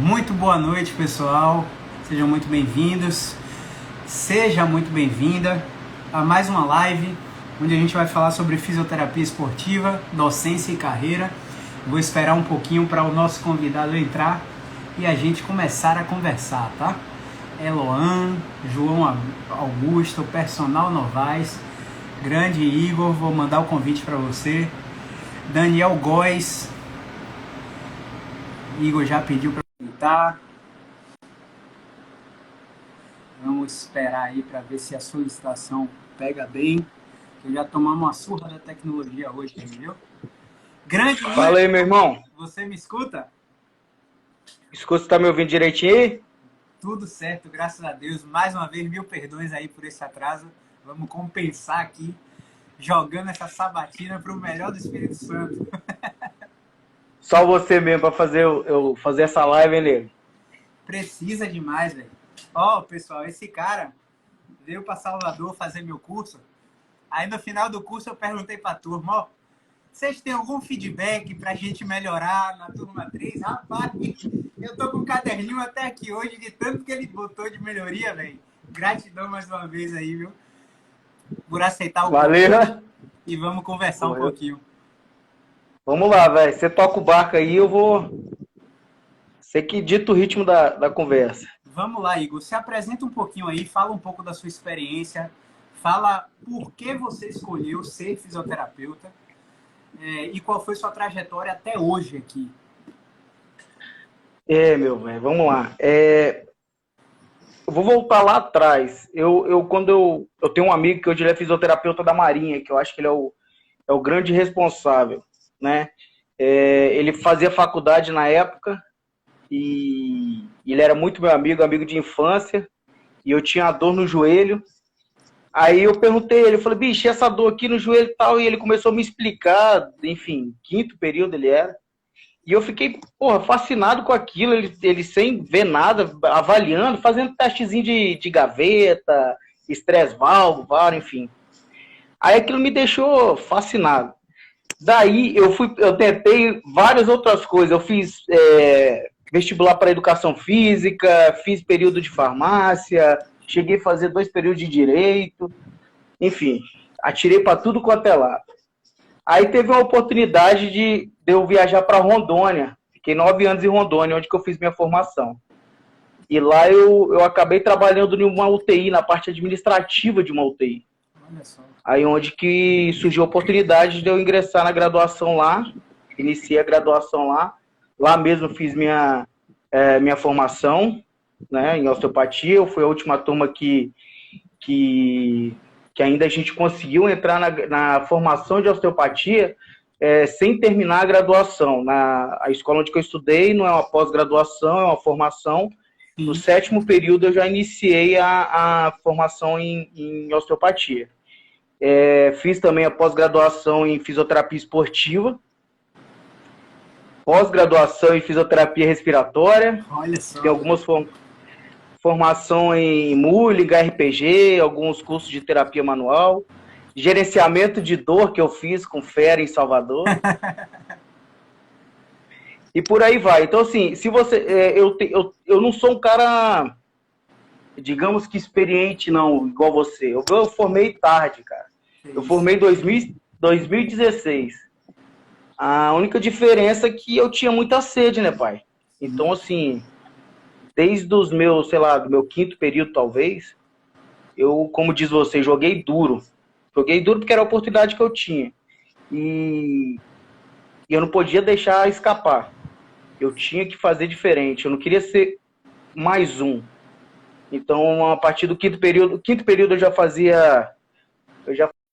Muito boa noite, pessoal. Sejam muito bem-vindos. Seja muito bem-vinda a mais uma live onde a gente vai falar sobre fisioterapia esportiva, docência e carreira. Vou esperar um pouquinho para o nosso convidado entrar e a gente começar a conversar, tá? Eloan, João Augusto, Personal Novaes, grande Igor, vou mandar o convite para você. Daniel Góes, Igor já pediu para tá. Vamos esperar aí para ver se a solicitação pega bem. Eu já tomamos uma surra da tecnologia hoje, viu? Grande Fala aí, meu irmão. Você me escuta? Escuta, você tá me ouvindo direitinho aí? Tudo certo, graças a Deus. Mais uma vez, mil perdões aí por esse atraso. Vamos compensar aqui, jogando essa sabatina para o melhor do Espírito Santo. Só você mesmo para fazer eu fazer essa live, hein, nego? Precisa demais, velho. Ó, pessoal, esse cara veio para Salvador fazer meu curso. Aí no final do curso eu perguntei para a turma, ó, vocês têm algum feedback pra gente melhorar na turma 3? Rapaz, eu tô com um caderninho até aqui hoje de tanto que ele botou de melhoria, velho. Gratidão mais uma vez aí, viu? Por aceitar o Valeu. convite e vamos conversar um pouquinho. Vamos lá, velho. Você toca o barco aí, eu vou... Você que dita o ritmo da conversa. Vamos lá, Igor. Se apresenta um pouquinho aí, fala um pouco da sua experiência, fala por que você escolheu ser fisioterapeuta e qual foi sua trajetória até hoje aqui. Meu velho, vamos lá. Eu vou voltar lá atrás. Eu tenho um amigo que hoje ele é fisioterapeuta da Marinha, que eu acho que ele é o grande responsável, né? Ele fazia faculdade na época e ele era muito meu amigo de infância, e eu tinha uma dor no joelho. Aí eu perguntei ele, eu falei, bicho, essa dor aqui no joelho e tal, e ele começou a me explicar, enfim, quinto período ele era. E eu fiquei, porra, fascinado com aquilo, ele sem ver nada, avaliando, fazendo testezinho de gaveta, estresse valvo, VAR, enfim. Aí aquilo me deixou fascinado. Daí eu tentei várias outras coisas. Eu fiz vestibular para educação física, fiz período de farmácia, cheguei a fazer 2 períodos de direito, enfim, atirei para tudo quanto é lado. Aí teve uma oportunidade de eu viajar para Rondônia. Fiquei 9 anos em Rondônia, onde que eu fiz minha formação. E lá eu acabei trabalhando em uma UTI, na parte administrativa de uma UTI. Olha só. Aí onde que surgiu a oportunidade de eu ingressar na graduação lá. Iniciei a graduação lá. Lá mesmo fiz minha formação, né, em osteopatia. Eu fui a última turma que ainda a gente conseguiu entrar na formação de osteopatia sem terminar a graduação. A escola onde eu estudei não é uma pós-graduação, é uma formação. Sim. No 7º período eu já iniciei a formação em osteopatia. Fiz também a pós-graduação em fisioterapia esportiva, pós-graduação em fisioterapia respiratória. Olha só. Tem algumas formação em Mulling, RPG, alguns cursos de terapia manual, gerenciamento de dor que eu fiz com Fera em Salvador. E por aí vai. Então, assim, se você... eu não sou um cara, digamos que experiente, não, igual você. Eu formei tarde, cara. Eu formei em 2016. A única diferença é que eu tinha muita sede, né, pai? Então, assim, desde os meus, sei lá, do meu 5º período, talvez, eu, como diz você, joguei duro. Joguei duro porque era a oportunidade que eu tinha. E eu não podia deixar escapar. Eu tinha que fazer diferente. Eu não queria ser mais um. Então, a partir do 5º período eu já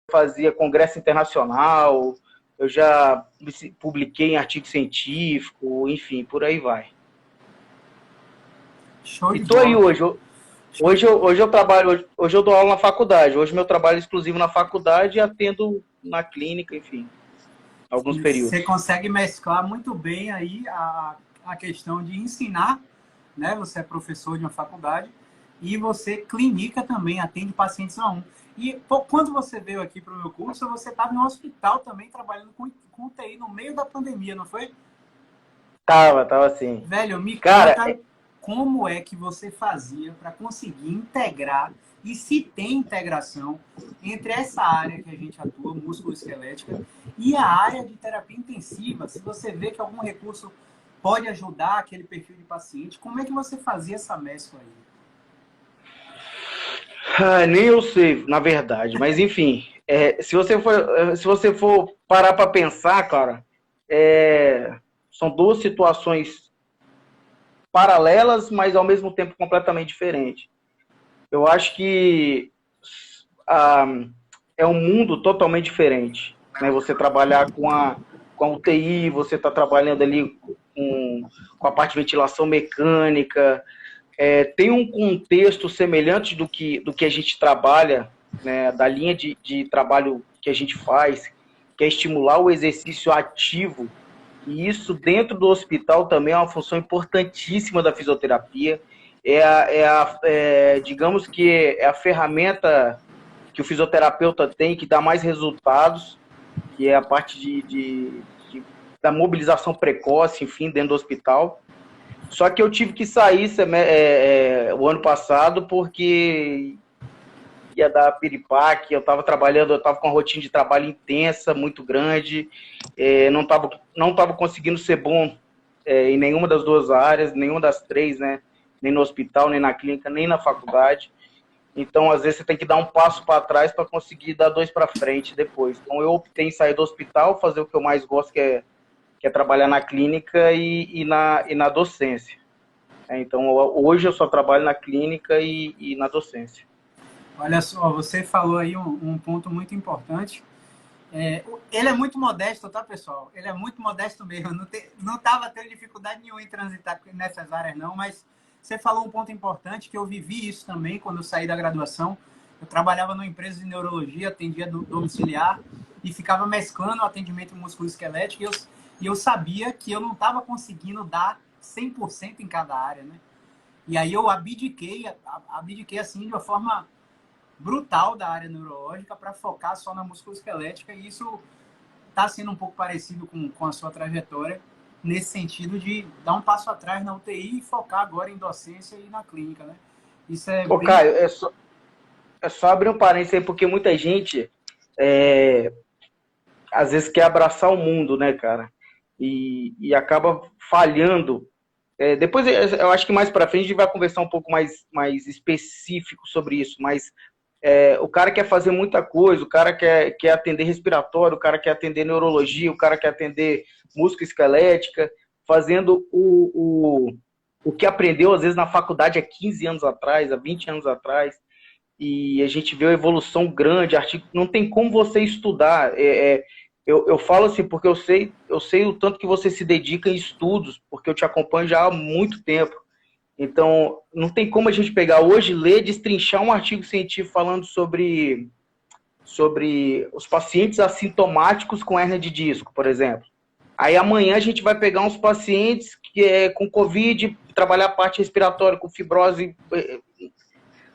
fazia congresso internacional, eu já publiquei em artigo científico, enfim, por aí vai. Show de E tô aí bola. Hoje eu trabalho, hoje eu dou aula na faculdade. Hoje meu trabalho é exclusivo na faculdade e atendo na clínica, enfim, alguns períodos. Você consegue mesclar muito bem aí a questão de ensinar, né? Você é professor de uma faculdade e você clinica também, atende pacientes a um. E quando você veio aqui para o meu curso, você estava em um hospital também trabalhando com UTI no meio da pandemia, não foi? Tava assim. Velho, me Cara, conta como é que você fazia para conseguir integrar e se tem integração entre essa área que a gente atua, músculo-esquelética, e a área de terapia intensiva. Se você vê que algum recurso pode ajudar aquele perfil de paciente, como é que você fazia essa mescla aí? nem eu sei, na verdade, mas enfim, se você for parar para pensar, cara, são duas situações paralelas, mas ao mesmo tempo completamente diferentes. Eu acho que ah, é um mundo totalmente diferente, né? Você trabalhar com a UTI, você está trabalhando ali com a parte de ventilação mecânica, tem um contexto semelhante do que a gente trabalha, né, da linha de trabalho que a gente faz, que é estimular o exercício ativo, e isso dentro do hospital também é uma função importantíssima da fisioterapia. Digamos que é a ferramenta que o fisioterapeuta tem que dá mais resultados, que é a parte da mobilização precoce, enfim, dentro do hospital. Só que eu tive que sair o ano passado porque ia dar piripaque, eu estava trabalhando, eu estava com uma rotina de trabalho intensa, muito grande, não tava conseguindo ser bom em nenhuma das duas áreas, nenhuma das três, né? Nem no hospital, nem na clínica, nem na faculdade. Então, às vezes, você tem que dar um passo para trás para conseguir dar dois para frente depois. Então, eu optei em sair do hospital, fazer o que eu mais gosto, que é trabalhar na clínica e na docência. Então, hoje eu só trabalho na clínica e na docência. Olha só, você falou aí um ponto muito importante. Ele é muito modesto, tá, pessoal? Ele é muito modesto mesmo. Não estava tendo dificuldade nenhuma em transitar nessas áreas, não, mas você falou um ponto importante, que eu vivi isso também quando eu saí da graduação. Eu trabalhava numa empresa de neurologia, atendia domiciliar e ficava mesclando o atendimento musculoesquelético e eu sabia que eu não estava conseguindo dar 100% em cada área, né? E aí eu abdiquei assim de uma forma brutal da área neurológica para focar só na musculoesquelética, e isso está sendo um pouco parecido com a sua trajetória, nesse sentido de dar um passo atrás na UTI e focar agora em docência e na clínica, né? Isso é Ô, bem... Caio, é só abrir um parênteses aí, porque muita gente às vezes quer abraçar o mundo, né, cara? E acaba falhando. Depois, eu acho que mais para frente a gente vai conversar um pouco mais específico sobre isso, mas o cara quer fazer muita coisa, o cara quer atender respiratório, o cara quer atender neurologia, o cara quer atender músculo esquelética, fazendo o que aprendeu, às vezes, na faculdade há 15 anos atrás, há 20 anos atrás, e a gente vê uma evolução grande, artigo, não tem como você estudar. Eu falo assim, porque eu sei o tanto que você se dedica em estudos, porque eu te acompanho já há muito tempo. Então, não tem como a gente pegar hoje, ler, destrinchar um artigo científico falando sobre os pacientes assintomáticos com hérnia de disco, por exemplo. Aí amanhã a gente vai pegar uns pacientes com Covid, trabalhar a parte respiratória, com fibrose.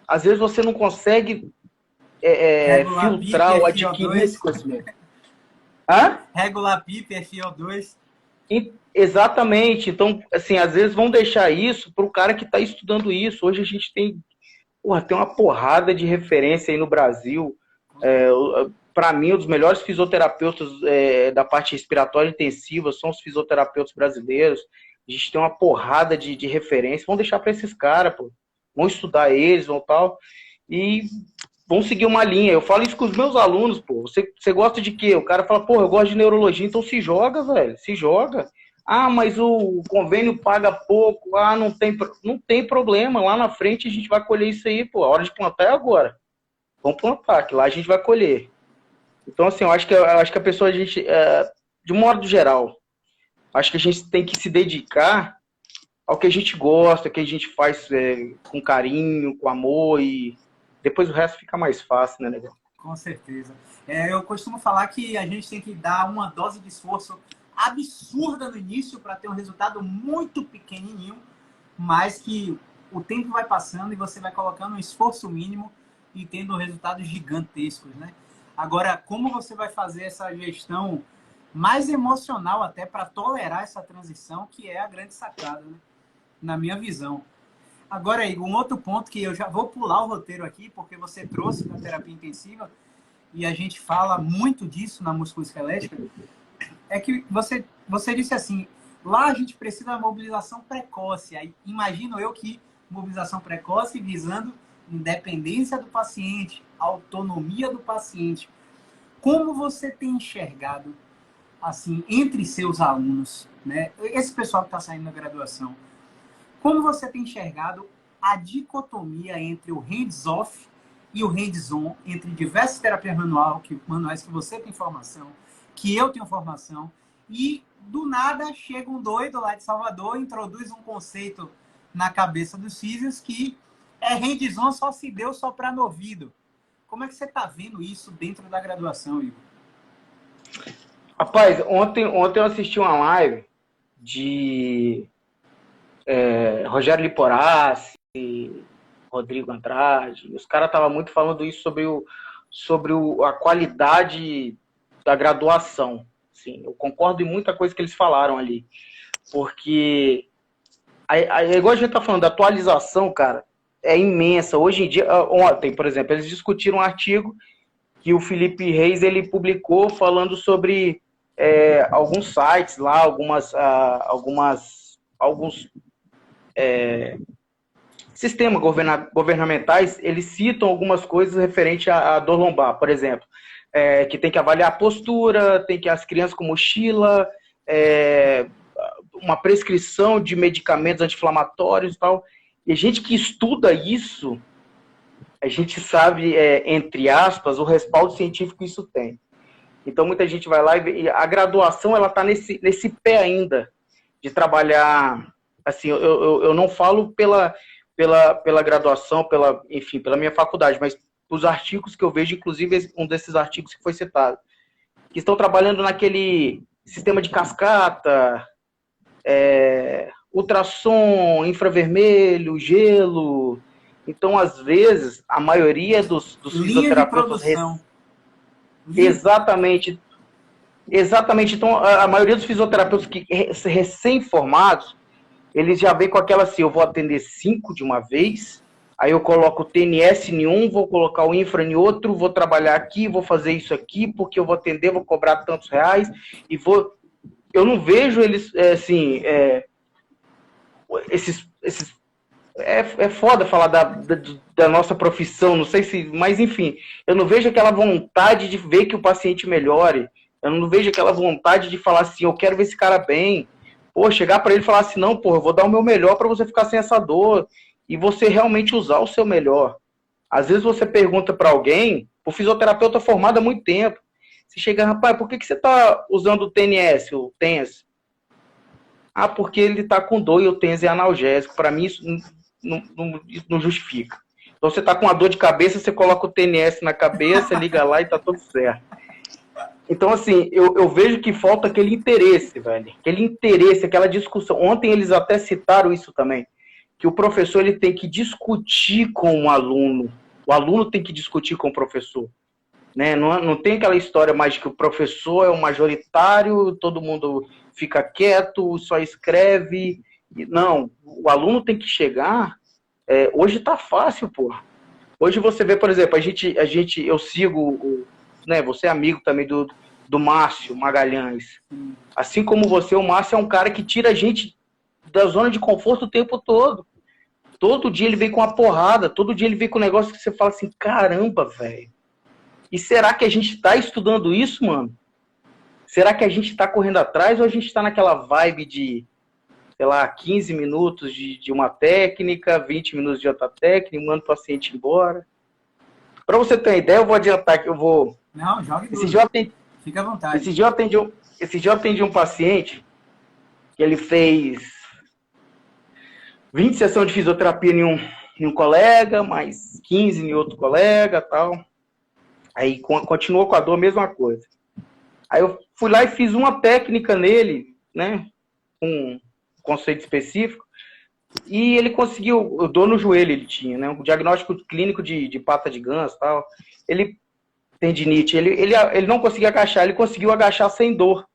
Às vezes você não consegue Regular PIP, filtrar ou adquirir esse FiO2. conhecimento. Hã? Regular PIP, FiO2. Exatamente. Então, assim, às vezes vão deixar isso para o cara que está estudando isso. Hoje a gente tem uma porrada de referência aí no Brasil. Para mim, um dos melhores fisioterapeutas da parte respiratória intensiva são os fisioterapeutas brasileiros. A gente tem uma porrada de referência. Vão deixar para esses caras, pô. Vão estudar eles, vão tal. E vão seguir uma linha. Eu falo isso com os meus alunos, pô. Você gosta de quê? O cara fala, pô, eu gosto de neurologia, então se joga, velho. Se joga. Ah, mas o convênio paga pouco. Ah, não tem problema. Lá na frente a gente vai colher isso aí, pô. A hora de plantar é agora. Vamos plantar, que lá a gente vai colher. Então, assim, eu acho que a pessoa, de um modo geral, acho que a gente tem que se dedicar ao que a gente gosta, que a gente faz com carinho, com amor, e depois o resto fica mais fácil, né, negão? Com certeza. Eu costumo falar que a gente tem que dar uma dose de esforço absurda no início para ter um resultado muito pequenininho, mas que o tempo vai passando e você vai colocando um esforço mínimo e tendo resultados gigantescos, né? Agora, como você vai fazer essa gestão mais emocional até para tolerar essa transição, que é a grande sacada, né? Na minha visão. Agora, Igor, um outro ponto que eu já vou pular o roteiro aqui, porque você trouxe da terapia intensiva, e a gente fala muito disso na musculoesquelética, é que você disse assim, lá a gente precisa de mobilização precoce. Aí imagino eu que mobilização precoce visando independência do paciente, autonomia do paciente. Como você tem enxergado, assim, entre seus alunos, né? Esse pessoal que está saindo da graduação, como você tem enxergado a dicotomia entre o hands-off e o hands-on, entre diversas terapias manuais que você tem formação, que eu tenho formação, e do nada chega um doido lá de Salvador e introduz um conceito na cabeça dos físios que é hands-on só se deu só no ouvido. Como é que você está vendo isso dentro da graduação, Igor? Rapaz, ontem eu assisti uma live de Rogério Liporassi, Rodrigo Andrade. Os caras estavam muito falando isso sobre a qualidade da graduação. Sim, eu concordo em muita coisa que eles falaram ali. Porque, igual a gente está falando, a atualização, cara, é imensa. Hoje em dia, ontem, por exemplo, eles discutiram um artigo que o Felipe Reis ele publicou falando sobre alguns sites lá, alguns sistemas governamentais, eles citam algumas coisas referente à dor lombar, por exemplo, que tem que avaliar a postura, tem que as crianças com mochila, uma prescrição de medicamentos anti-inflamatórios e tal. E a gente que estuda isso, a gente sabe, entre aspas, o respaldo científico que isso tem. Então, muita gente vai lá e a graduação, ela está nesse pé ainda de trabalhar, assim, eu não falo pela graduação, enfim, pela minha faculdade, mas os artigos que eu vejo, inclusive um desses artigos que foi citado, que estão trabalhando naquele sistema de cascata, ultrassom, infravermelho, gelo. Então, às vezes, a maioria dos fisioterapeutas... Exatamente. Então, a maioria dos fisioterapeutas que recém-formados, eles já vêm com aquela assim, eu vou atender 5 de uma vez, aí eu coloco o TNS em um, vou colocar o infra em outro, vou trabalhar aqui, vou fazer isso aqui, porque eu vou atender, vou cobrar tantos reais, e vou... Eu não vejo eles, é foda falar da nossa profissão, não sei se... Mas, enfim, eu não vejo aquela vontade de ver que o paciente melhore. Eu não vejo aquela vontade de falar assim, eu quero ver esse cara bem. Pô, chegar para ele e falar assim, não, pô, eu vou dar o meu melhor para você ficar sem essa dor. E você realmente usar o seu melhor. Às vezes você pergunta para alguém, o fisioterapeuta formado há muito tempo. Você chega, rapaz, por que você tá usando o TNS, o TENS? Ah, porque ele tá com dor e o TENS é analgésico. Para mim, isso não justifica. Então, você tá com uma dor de cabeça, você coloca o TNS na cabeça, liga lá e tá tudo certo. Então, assim, eu vejo que falta aquele interesse, velho. Aquele interesse, aquela discussão. Ontem eles até citaram isso também, que o professor ele tem que discutir com o aluno tem que discutir com o professor. Né? Não tem aquela história mais de que o professor é o majoritário, todo mundo fica quieto, só escreve. Não, o aluno tem que chegar. Hoje tá fácil, pô. Hoje você vê, por exemplo, eu sigo, né? Você é amigo também do Márcio Magalhães. Assim como você, o Márcio é um cara que tira a gente da zona de conforto o tempo todo. Todo dia ele vem com uma porrada, todo dia ele vem com um negócio que você fala assim, caramba, velho. E será que a gente tá estudando isso, mano? Será que a gente tá correndo atrás ou a gente tá naquela vibe de, sei lá, 15 minutos de uma técnica, 20 minutos de outra técnica, manda o paciente embora? Para você ter uma ideia, eu vou adiantar que eu vou... Não, jogue tudo. Fica à vontade. Esse dia eu atendi um paciente que ele fez 20 sessões de fisioterapia em um colega, mais 15 em outro colega e tal. Aí continuou com a dor, a mesma coisa. Aí eu fui lá e fiz uma técnica nele, né? Um conceito específico. E ele conseguiu, dor no joelho ele tinha, né? Um diagnóstico clínico de pata de ganso e tal. Ele tendinite, ele não conseguia agachar, ele conseguiu agachar sem dor.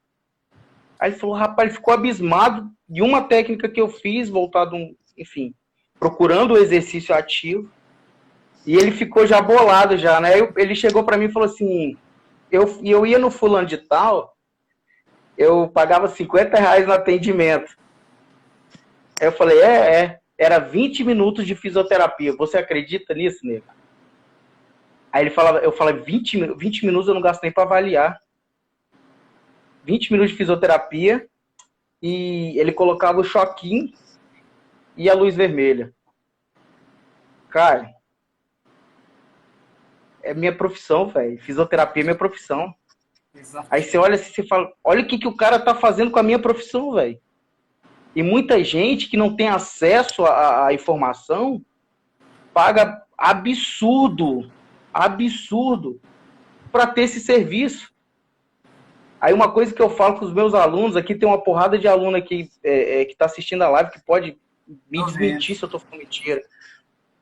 Aí ele falou, rapaz, ele ficou abismado de uma técnica que eu fiz, voltado, enfim, procurando o exercício ativo. E ele ficou já bolado já, né? Ele chegou para mim e falou assim, eu ia no fulano de tal, eu pagava R$ 50 no atendimento. Aí eu falei, era 20 minutos de fisioterapia. Você acredita nisso, nego? Aí ele falava, eu falei, 20 minutos eu não gasto nem para avaliar. 20 minutos de fisioterapia e ele colocava o choquinho e a luz vermelha. Cara, é minha profissão, velho. Fisioterapia é minha profissão. Exato. Aí você olha assim, você fala, olha o que o cara tá fazendo com a minha profissão, velho. E muita gente que não tem acesso à informação paga absurdo para ter esse serviço. Aí uma coisa que eu falo com os meus alunos, aqui tem uma porrada de aluno aqui que está assistindo a live que pode me desmentir se eu estou falando mentira.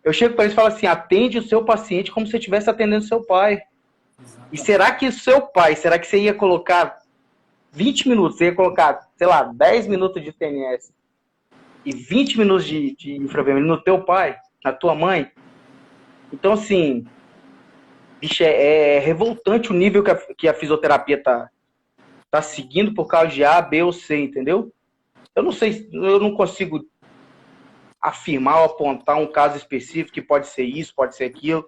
Eu chego para eles e falo assim, atende o seu paciente como se você estivesse atendendo seu pai. Exatamente. E será que o seu pai, será que você ia colocar 20 minutos, você ia colocar, sei lá, 10 minutos de TNS e 20 minutos de infravermelho no teu pai, na tua mãe? Então, assim, bicho, é revoltante o nível que a fisioterapia tá seguindo por causa de A, B ou C, entendeu? Eu não sei, eu não consigo afirmar ou apontar um caso específico que pode ser isso, pode ser aquilo.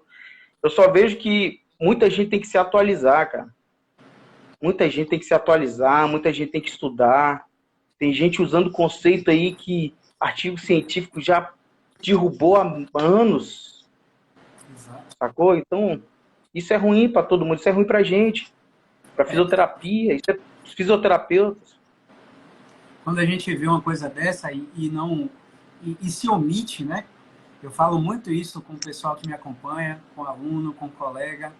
Eu só vejo que muita gente tem que se atualizar, cara. Muita gente tem que se atualizar, muita gente tem que estudar. Tem gente usando conceito aí que artigo científico já derrubou há anos. Exato. Sacou? Então, isso é ruim para todo mundo, isso é ruim pra gente, pra fisioterapia, isso é os fisioterapeutas. Quando a gente vê uma coisa dessa e se omite, né? Eu falo muito isso com o pessoal que me acompanha, com aluno, com colega.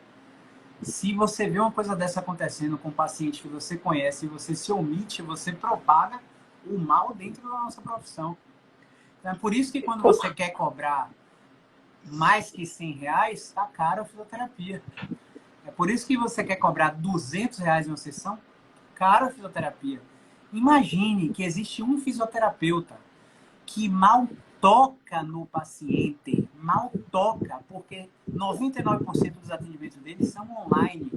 Se você vê uma coisa dessa acontecendo com um paciente que você conhece e você se omite, você propaga o mal dentro da nossa profissão. Então, é por isso que quando você quer cobrar mais que R$100, está caro a fisioterapia. É por isso que você quer cobrar R$200 em uma sessão, caro a fisioterapia. Imagine que existe um fisioterapeuta que mal toca no paciente, mal toca, porque 99% dos atendimentos dele são online.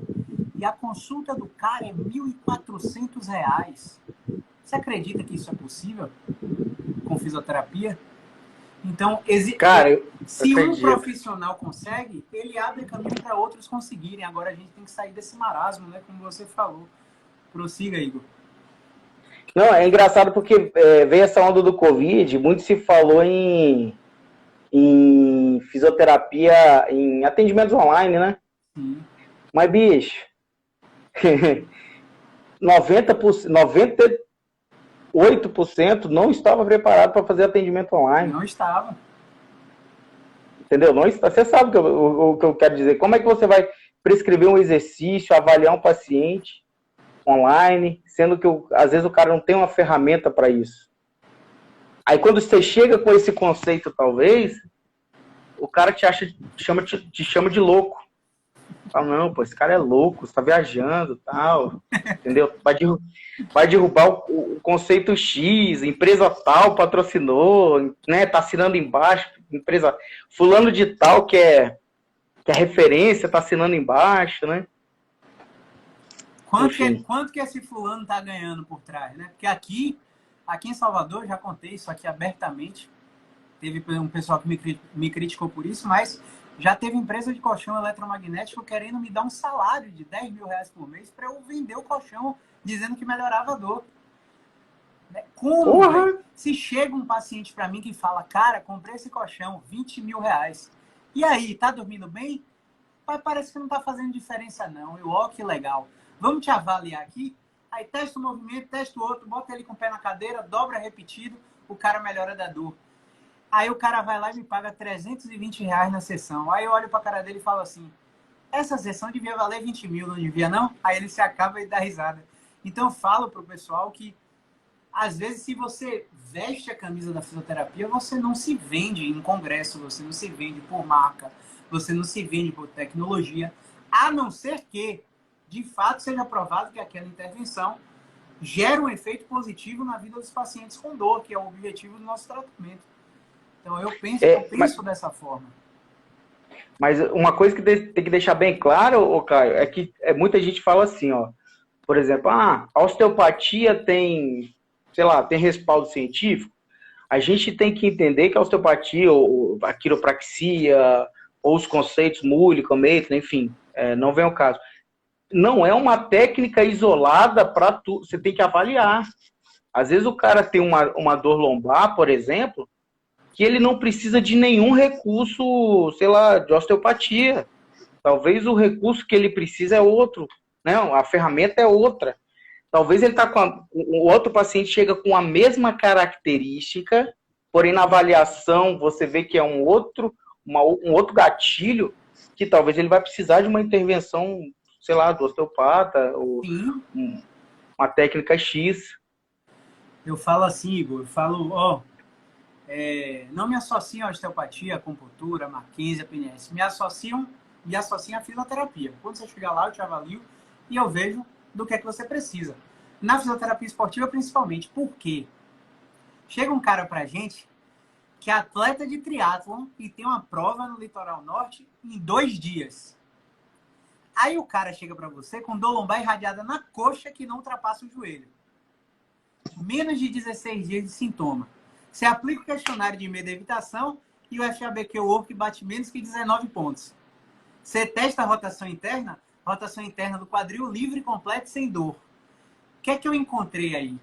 E a consulta do cara é R$1.400. Você acredita que isso é possível com fisioterapia? Então, cara, se um profissional consegue, ele abre caminho para outros conseguirem. Agora a gente tem que sair desse marasmo, né? Como você falou. Prossiga, Igor. Não, é engraçado porque veio essa onda do Covid, muito se falou em fisioterapia, em atendimentos online, né? Sim. Mas, bicho, 98% não estava preparado para fazer atendimento online. Não estava. Entendeu? Não está. Você sabe o que eu quero dizer. Como é que você vai prescrever um exercício, avaliar um paciente online, sendo que às vezes o cara não tem uma ferramenta para isso? Aí quando você chega com esse conceito, talvez, o cara te chama de louco. Fala, não, pô, esse cara é louco, você tá viajando e tal, entendeu? Vai derrubar o conceito X, empresa tal patrocinou, né? Tá assinando embaixo, empresa fulano de tal que é referência, tá assinando embaixo, né? Quanto que esse fulano tá ganhando por trás, né? Porque aqui em Salvador, já contei isso aqui abertamente, teve um pessoal que me criticou por isso, mas já teve empresa de colchão eletromagnético querendo me dar um salário de R$10.000 por mês para eu vender o colchão, dizendo que melhorava a dor. Como, se chega um paciente para mim que fala, cara, comprei esse colchão, R$20.000. E aí, tá dormindo bem? Mas parece que não tá fazendo diferença não. Eu, ó, que legal. Vamos te avaliar aqui? Aí testa o movimento, testa o outro, bota ele com o pé na cadeira, dobra repetido, o cara melhora da dor. Aí o cara vai lá e me paga R$320 na sessão. Aí eu olho pra cara dele e falo assim, essa sessão devia valer 20 mil, não devia não? Aí ele se acaba e dá risada. Então eu falo pro pessoal que, às vezes, se você veste a camisa da fisioterapia, você não se vende em congresso, você não se vende por marca, você não se vende por tecnologia, a não ser que, de fato, seja provado que aquela intervenção gera um efeito positivo na vida dos pacientes com dor, que é o objetivo do nosso tratamento. Então, eu penso dessa forma. Mas uma coisa que tem que deixar bem claro, Caio, é que muita gente fala assim, ó, por exemplo, a osteopatia tem, sei lá, tem respaldo científico. A gente tem que entender que a osteopatia, ou a quiropraxia, ou os conceitos Mule, Maitland, enfim, não vem ao caso. Não é uma técnica isolada para tudo. Você tem que avaliar. Às vezes o cara tem uma dor lombar, por exemplo, que ele não precisa de nenhum recurso, sei lá, de osteopatia. Talvez o recurso que ele precisa é outro, né? A ferramenta é outra. Talvez ele o outro paciente chega com a mesma característica, porém na avaliação você vê que é um outro gatilho que talvez ele vai precisar de uma intervenção, sei lá, do osteopata, ou uma técnica X. Eu falo assim, Igor, não me associam à osteopatia, à acupuntura, à Mackenzie, à PNS. Me associam à fisioterapia. Quando você chegar lá, eu te avalio e eu vejo do que é que você precisa. Na fisioterapia esportiva, principalmente. Por quê? Chega um cara pra gente que é atleta de triatlon e tem uma prova no Litoral Norte em 2 dias. Aí o cara chega pra você com dor lombar irradiada na coxa que não ultrapassa o joelho. Menos de 16 dias de sintoma. Você aplica o questionário de medo e evitação e o FABQ Work bate menos que 19 pontos. Você testa a rotação interna do quadril livre, completo e sem dor. O que é que eu encontrei aí?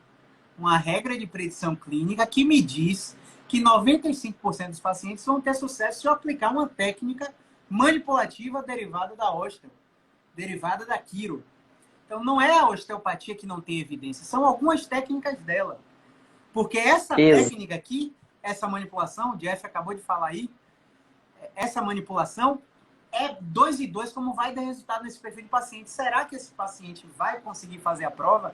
Uma regra de predição clínica que me diz que 95% dos pacientes vão ter sucesso se eu aplicar uma técnica manipulativa derivada da osteo, derivada da quiro. Então, não é a osteopatia que não tem evidência, são algumas técnicas dela. Porque essa técnica aqui, essa manipulação, o Jeff acabou de falar aí, essa manipulação é 2 e 2, como vai dar resultado nesse perfil de paciente. Será que esse paciente vai conseguir fazer a prova?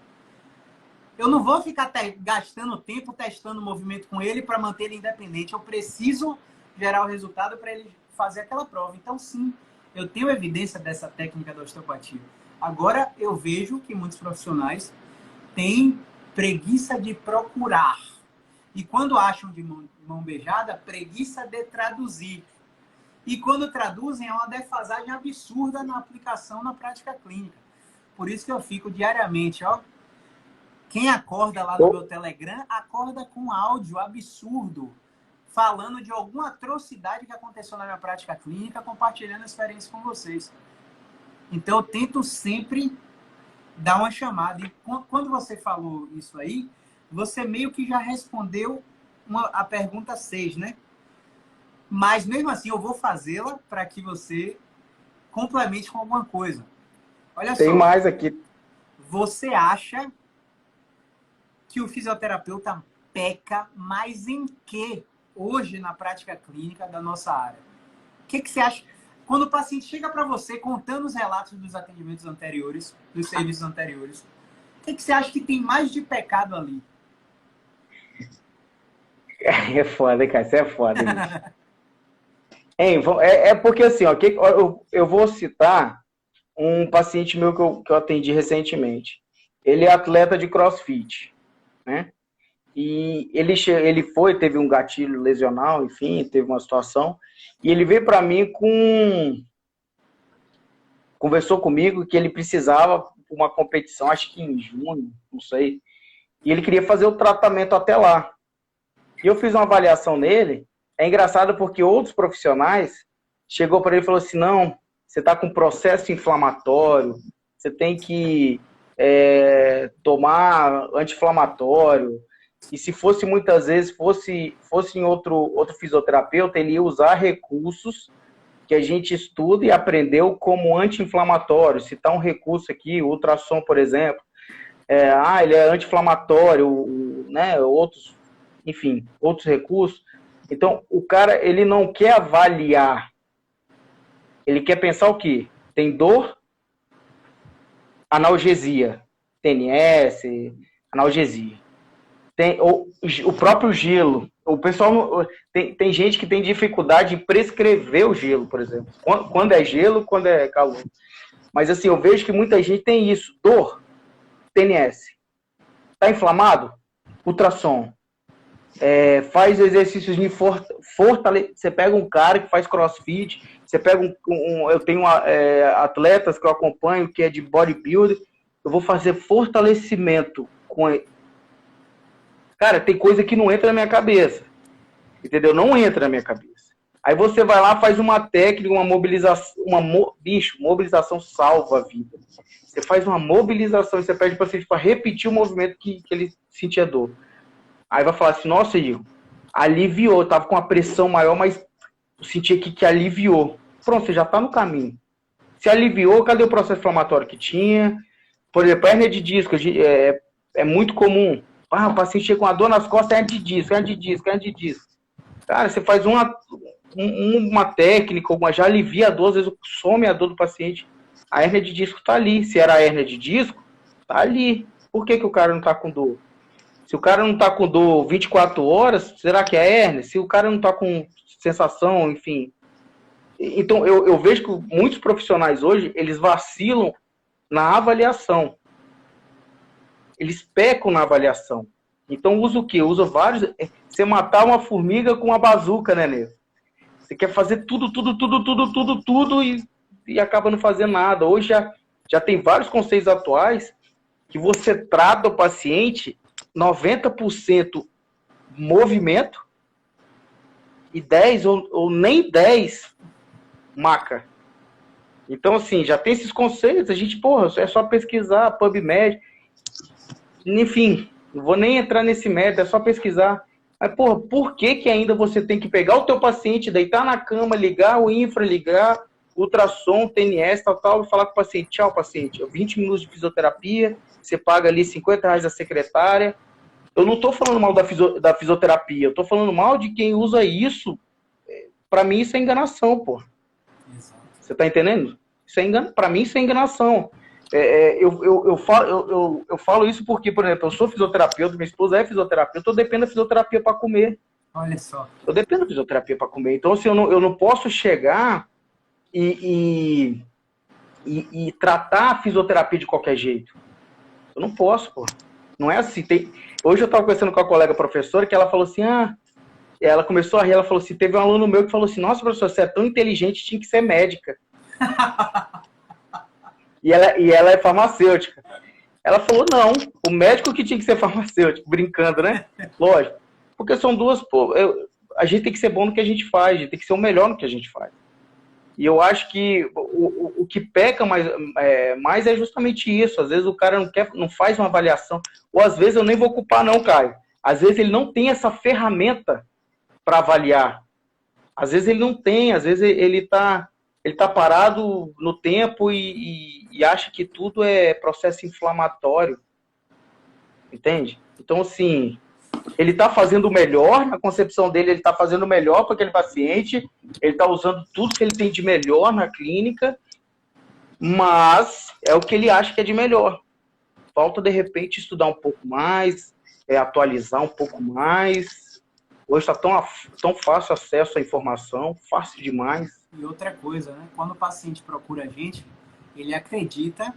Eu não vou ficar gastando tempo testando o movimento com ele para manter ele independente. Eu preciso gerar o resultado para ele fazer aquela prova. Então, sim, eu tenho evidência dessa técnica da osteopatia. Agora, eu vejo que muitos profissionais têm preguiça de procurar. E quando acham de mão beijada, preguiça de traduzir. E quando traduzem, é uma defasagem absurda na aplicação na prática clínica. Por isso que eu fico diariamente, ó. Quem acorda lá no meu Telegram, acorda com áudio absurdo, falando de alguma atrocidade que aconteceu na minha prática clínica, compartilhando a experiência com vocês. Então, eu tento sempre dar uma chamada. E quando você falou isso aí, você meio que já respondeu a pergunta 6, né? Mas, mesmo assim, eu vou fazê-la para que você complemente com alguma coisa. Olha só. Tem mais aqui. Você acha que o fisioterapeuta peca mais em quê hoje na prática clínica da nossa área? O que você acha? Quando o paciente chega para você contando os relatos dos atendimentos anteriores, dos serviços anteriores, o que você acha que tem mais de pecado ali? É foda, cara. Isso é foda. É porque assim, ó, eu vou citar um paciente meu que eu atendi recentemente. Ele é atleta de CrossFit, né? E ele teve um gatilho lesional, enfim, teve uma situação, e ele veio para mim conversou comigo que ele precisava de uma competição, acho que em junho, não sei, e ele queria fazer o tratamento até lá. E eu fiz uma avaliação nele. É engraçado porque outros profissionais chegou para ele e falou assim, não, você está com processo inflamatório, você tem que tomar anti-inflamatório. E se fosse muitas vezes, fosse em outro fisioterapeuta, ele ia usar recursos que a gente estuda e aprendeu como anti-inflamatório. Citar um recurso aqui, o ultrassom, por exemplo. Ele é anti-inflamatório, né? Outros recursos. Então, o cara, ele não quer avaliar. Ele quer pensar o quê? Tem dor? Analgesia. TNS, analgesia. Tem o próprio gelo. O pessoal tem gente que tem dificuldade em prescrever o gelo, por exemplo. Quando é gelo, quando é calor. Mas assim, eu vejo que muita gente tem isso. Dor, TNS. Tá inflamado? Ultrassom. Faz exercícios de fortalecimento. Você pega um cara que faz crossfit, você pega eu tenho atletas que eu acompanho que é de bodybuilder, eu vou fazer fortalecimento com ele. Cara, tem coisa que não entra na minha cabeça, entendeu? Não entra na minha cabeça. Aí você vai lá, faz uma técnica, uma mobilização, bicho, mobilização salva a vida. Você faz uma mobilização e você pede para o paciente para repetir o movimento que ele sentia dor. Aí vai falar assim, nossa, Igor, aliviou, eu tava com uma pressão maior, mas eu senti aqui que aliviou. Pronto, você já tá no caminho. Se aliviou, cadê o processo inflamatório que tinha? Por exemplo, hérnia de disco, é muito comum. O paciente chega com uma dor nas costas, hérnia de disco, hérnia de disco, hérnia de disco. Cara, você faz uma técnica, já alivia a dor, às vezes some a dor do paciente. A hérnia de disco tá ali. Se era a hérnia de disco, tá ali. Por que o cara não tá com dor? Se o cara não tá com dor 24 horas, será que é hérnia? Se o cara não tá com sensação, enfim. Então, eu vejo que muitos profissionais hoje, eles vacilam na avaliação. Eles pecam na avaliação. Então, usa o quê? Usa vários... Você matar uma formiga com uma bazuca, né, nego? Você quer fazer tudo e acaba não fazendo nada. Hoje já tem vários conceitos atuais que você trata o paciente 90% movimento e 10 ou nem 10 maca. Então, assim, já tem esses conceitos. A gente, é só pesquisar PubMed. Enfim, não vou nem entrar nesse mérito, é só pesquisar. Mas, por que ainda você tem que pegar o teu paciente, deitar na cama, ligar o infra, ligar ultrassom, TNS, tal, e falar com o paciente, tchau, paciente, 20 minutos de fisioterapia, você paga ali R$50 da secretária. Eu não estou falando mal da fisioterapia, eu estou falando mal de quem usa isso. Para mim, isso é enganação, pô. Exato. Você está entendendo? Para mim, isso é enganação. Eu falo isso porque, por exemplo, eu sou fisioterapeuta, minha esposa é fisioterapeuta, eu dependo da fisioterapia para comer. Olha só. Eu dependo da fisioterapia para comer. Então, assim, eu não posso chegar e tratar a fisioterapia de qualquer jeito. Eu não posso, pô. Não é assim. Hoje eu estava conversando com a colega professora que ela falou assim, ela começou a rir, ela falou assim, teve um aluno meu que falou assim, nossa, professor, você é tão inteligente, tinha que ser médica. E ela é farmacêutica. Ela falou, não, o médico que tinha que ser farmacêutico, brincando, né? Lógico. Porque são duas, a gente tem que ser bom no que a gente faz, a gente tem que ser o melhor no que a gente faz. E eu acho que o que peca mais é justamente isso. Às vezes o cara não faz uma avaliação. Ou às vezes eu nem vou culpar não, Caio. Às vezes ele não tem essa ferramenta para avaliar. Às vezes ele não tem, às vezes ele tá parado no tempo e acha que tudo é processo inflamatório. Entende? Então, assim, ele está fazendo o melhor, na concepção dele, ele está fazendo o melhor para aquele paciente, ele está usando tudo que ele tem de melhor na clínica, mas é o que ele acha que é de melhor. Falta, de repente, estudar um pouco mais, atualizar um pouco mais. Hoje está tão fácil acesso à informação, fácil demais. E outra coisa, né? Quando o paciente procura a gente, ele acredita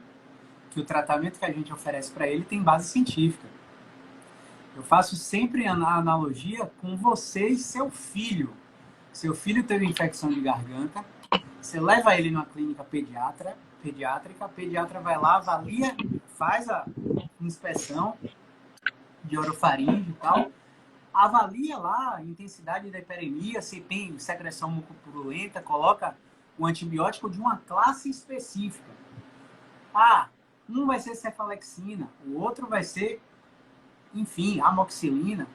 que o tratamento que a gente oferece para ele tem base científica. Eu faço sempre a analogia com você e seu filho. Seu filho teve infecção de garganta, você leva ele numa clínica pediátrica, a pediatra vai lá, avalia, faz a inspeção de orofaringe e tal, avalia lá a intensidade da hiperemia, se tem secreção mucopurulenta, coloca o antibiótico de uma classe específica. Um vai ser cefalexina, o outro vai ser, enfim, amoxicilina.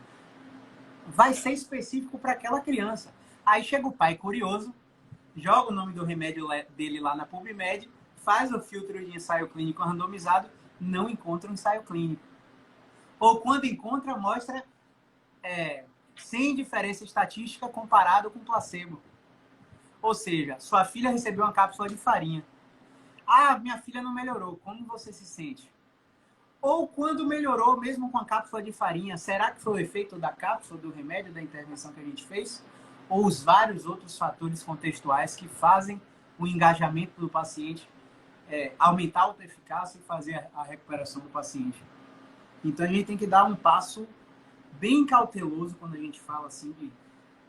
Vai ser específico para aquela criança. Aí chega o pai curioso, joga o nome do remédio dele lá na PubMed, faz o filtro de ensaio clínico randomizado, não encontra um ensaio clínico. Ou quando encontra, mostra sem diferença estatística comparado com placebo. Ou seja, sua filha recebeu uma cápsula de farinha. Minha filha não melhorou. Como você se sente? Ou quando melhorou, mesmo com a cápsula de farinha, será que foi o efeito da cápsula, do remédio, da intervenção que a gente fez? Ou os vários outros fatores contextuais que fazem o engajamento do paciente aumentar a autoeficácia e fazer a recuperação do paciente? Então a gente tem que dar um passo bem cauteloso quando a gente fala assim de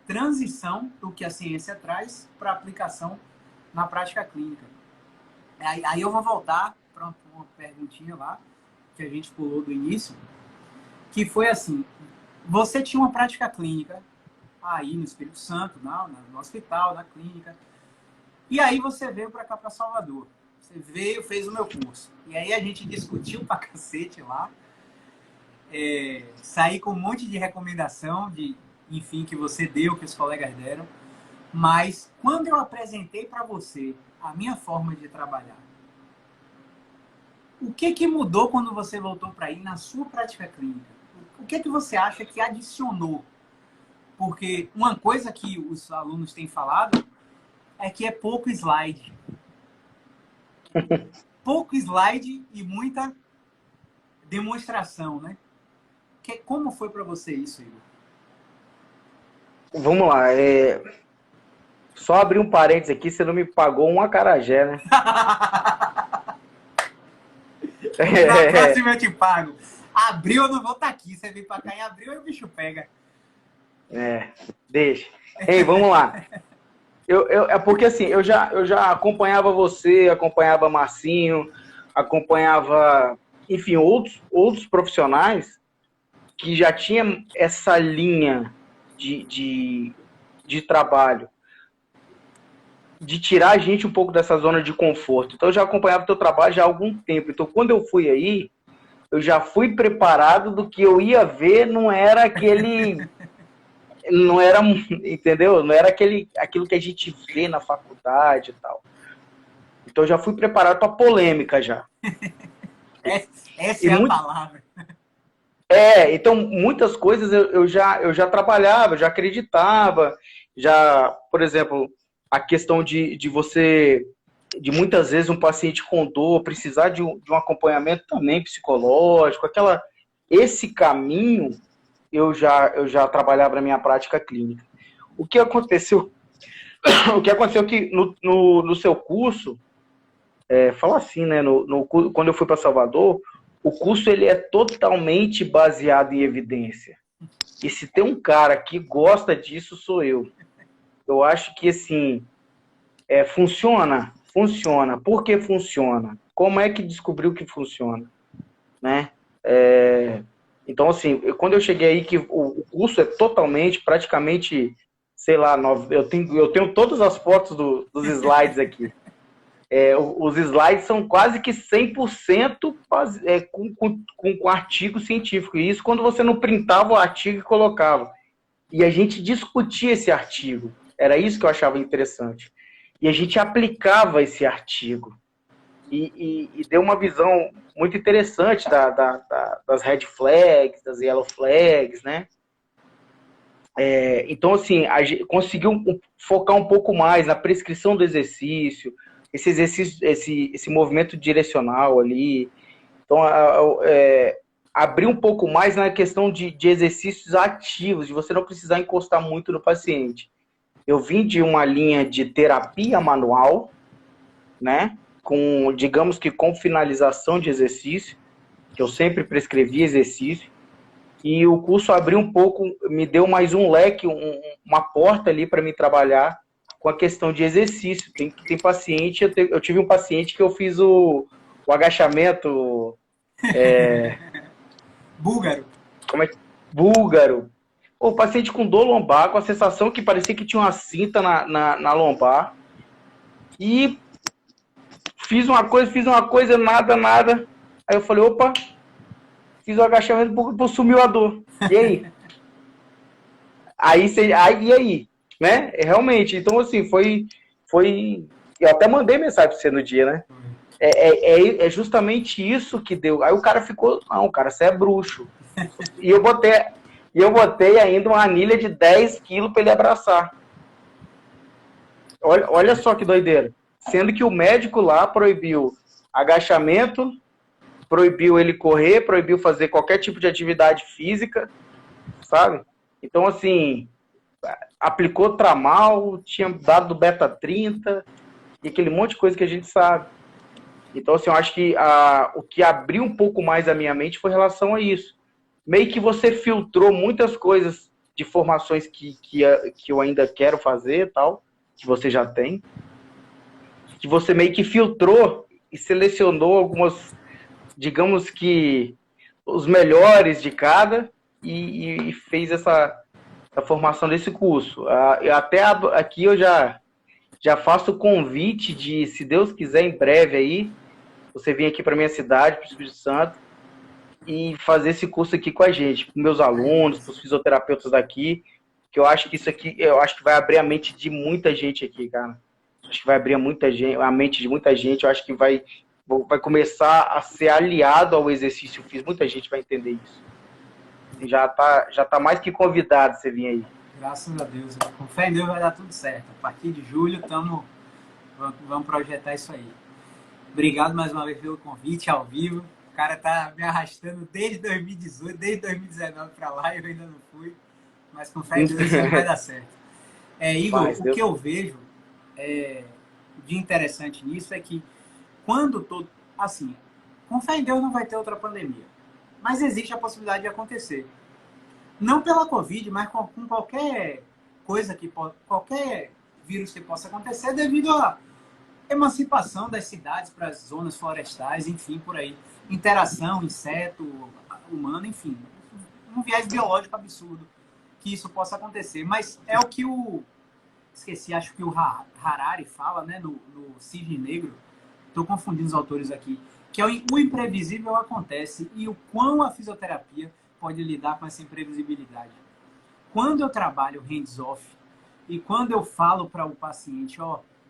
transição do que a ciência traz para aplicação na prática clínica. Aí eu vou voltar para uma perguntinha lá que a gente pulou do início, que foi assim: você tinha uma prática clínica aí no Espírito Santo, no hospital, na clínica, e aí você veio para cá, para Salvador. Você veio, fez o meu curso. E aí a gente discutiu pra cacete lá. Saí com um monte de recomendação, enfim, que você deu, que os colegas deram. Mas quando eu apresentei para você a minha forma de trabalhar, o que mudou quando você voltou para ir na sua prática clínica? O que você acha que adicionou? Porque uma coisa que os alunos têm falado é que é pouco slide. Pouco slide e muita demonstração, né? Como foi para você isso, Igor? Vamos lá. Só abrir um parênteses aqui, você não me pagou um acarajé, né? Na próxima eu te pago. Abril eu não vou estar aqui. Você vem para cá em abril e o bicho pega. Deixa. Ei, vamos lá. É porque assim, eu já acompanhava você, acompanhava Marcinho, acompanhava, enfim, outros profissionais que já tinham essa linha de trabalho, de tirar a gente um pouco dessa zona de conforto. Então eu já acompanhava o teu trabalho já há algum tempo. Então quando eu fui aí, eu já fui preparado do que eu ia ver, não era aquele... Não era, entendeu? Não era aquilo que a gente vê na faculdade e tal. Então eu já fui preparado para polêmica já. Essa é a palavra. Então muitas coisas eu já trabalhava, já acreditava, por exemplo, a questão de você, de muitas vezes um paciente com dor precisar de um acompanhamento também psicológico, esse caminho eu já trabalhava na minha prática clínica. O que aconteceu que no seu curso, fala assim, né, quando eu fui para Salvador, o curso ele é totalmente baseado em evidência. E se tem um cara que gosta disso, sou eu. Eu acho que, assim, funciona. Funciona. Por que funciona? Como é que descobriu que funciona? Né? Então, assim, quando eu cheguei aí, que o curso é praticamente, sei lá, eu tenho todas as fotos dos slides aqui. Os slides são quase que 100% com artigo científico. E isso quando você não printava o artigo e colocava. E a gente discutia esse artigo. Era isso que eu achava interessante. E a gente aplicava esse artigo. E deu uma visão muito interessante das red flags, das yellow flags, né? Então, assim, a gente conseguiu focar um pouco mais na prescrição do exercício, esse exercício, esse movimento direcional ali. Então, abrir um pouco mais na questão de exercícios ativos, de você não precisar encostar muito no paciente. Eu vim de uma linha de terapia manual, né? Digamos que com finalização de exercício, que eu sempre prescrevi exercício, e o curso abriu um pouco, me deu mais um leque, uma porta ali para me trabalhar com a questão de exercício. Tem paciente, eu tive um paciente que eu fiz o agachamento... Búlgaro. Búlgaro. O paciente com dor lombar, com a sensação que parecia que tinha uma cinta na lombar. E fiz uma coisa, nada. Aí eu falei, opa, fiz o agachamento, sumiu a dor. E aí? E aí? Né? Realmente, então assim, foi... Eu até mandei mensagem pra você no dia, né? É justamente isso que deu. Aí o cara ficou, não, cara, você é bruxo. E eu botei ainda uma anilha de 10 quilos para ele abraçar. Olha só que doideira. Sendo que o médico lá proibiu agachamento, proibiu ele correr, proibiu fazer qualquer tipo de atividade física, sabe? Então, assim, aplicou tramal, tinha dado beta 30 e aquele monte de coisa que a gente sabe. Então, assim, eu acho que o que abriu um pouco mais a minha mente foi em relação a isso. Meio que você filtrou muitas coisas de formações que eu ainda quero fazer, tal, que você já tem, que você meio que filtrou e selecionou algumas, digamos que, os melhores de cada e fez essa formação desse curso. Aqui eu já faço o convite de, se Deus quiser, em breve aí, você vir aqui para minha cidade, para o Espírito Santo, e fazer esse curso aqui com a gente, com meus alunos, com os fisioterapeutas daqui, que eu acho que isso aqui, eu acho que vai abrir a mente de muita gente aqui, cara. Acho que vai abrir a mente de muita gente, eu acho que vai começar a ser aliado ao exercício físico, muita gente vai entender isso. Já tá mais que convidado você vir aí. Graças a Deus. Com fé em Deus vai dar tudo certo. A partir de julho vamos projetar isso aí. Obrigado mais uma vez pelo convite ao vivo. O cara tá me arrastando desde 2018, desde 2019 para lá e eu ainda não fui. Mas com fé em Deus isso vai dar certo. Igor, o que eu vejo de interessante nisso é que quando todo... Assim, com fé em Deus não vai ter outra pandemia. Mas existe a possibilidade de acontecer. Não pela Covid, mas com qualquer coisa qualquer vírus que possa acontecer devido à emancipação das cidades para as zonas florestais, enfim, por aí. Interação, inseto, humano, enfim. Um viés biológico absurdo que isso possa acontecer. Mas é o que esqueci, acho que o Harari fala, né, no Cisne Negro. Estou confundindo os autores aqui. Que é o imprevisível acontece e o quão a fisioterapia pode lidar com essa imprevisibilidade. Quando eu trabalho hands-off e quando eu falo para o paciente,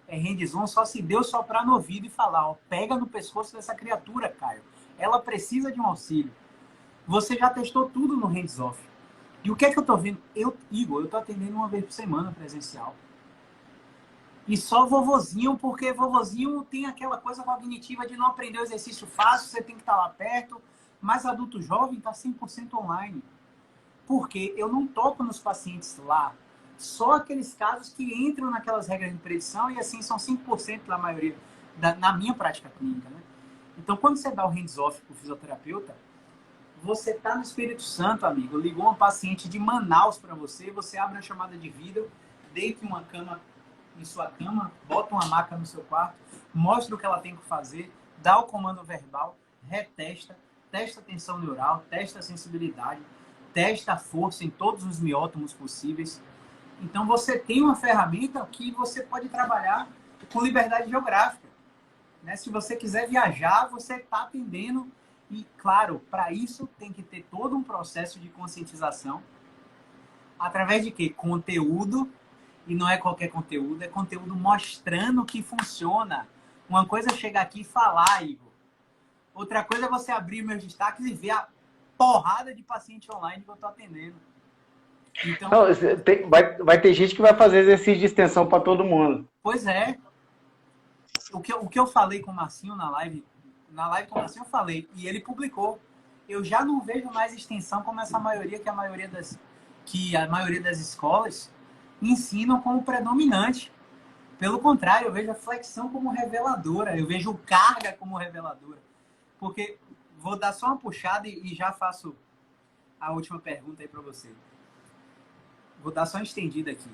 é hands-on só se Deus soprar no ouvido e falar, pega no pescoço dessa criatura, Caio. Ela precisa de um auxílio. Você já testou tudo no hands-off. E o que é que eu estou vendo? Igor, eu estou atendendo uma vez por semana presencial. E só vovozinho, porque vovozinho tem aquela coisa cognitiva de não aprender o exercício fácil, você tem que estar lá perto. Mas adulto jovem está 100% online. Porque eu não toco nos pacientes lá. Só aqueles casos que entram naquelas regras de predição e assim são 5% da maioria, na minha prática clínica. Né? Então, quando você dá o hands-off para o fisioterapeuta, você está no Espírito Santo, amigo. Ligou uma paciente de Manaus para você, você abre uma chamada de vídeo, deita uma cama em sua cama, bota uma maca no seu quarto, mostra o que ela tem que fazer, dá o comando verbal, retesta, testa a tensão neural, testa a sensibilidade, testa a força em todos os miótomos possíveis. Então você tem uma ferramenta que você pode trabalhar com liberdade geográfica. Né? Se você quiser viajar, você está atendendo. E, claro, para isso tem que ter todo um processo de conscientização. Através de quê? Conteúdo. E não é qualquer conteúdo, é conteúdo mostrando que funciona. Uma coisa é chegar aqui e falar, Igor. Outra coisa é você abrir meus destaques e ver a porrada de paciente online que eu estou atendendo. Então, não, vai ter gente que vai fazer exercício de extensão para todo mundo. Pois é. O que eu falei com o Marcinho na live com o Marcinho eu falei, e ele publicou. Eu já não vejo mais extensão como essa maioria, que a maioria das escolas ensinam como predominante. Pelo contrário, eu vejo a flexão como reveladora, eu vejo o carga como reveladora. Porque, vou dar só uma puxada e já faço a última pergunta aí para você. Vou dar só uma estendida aqui.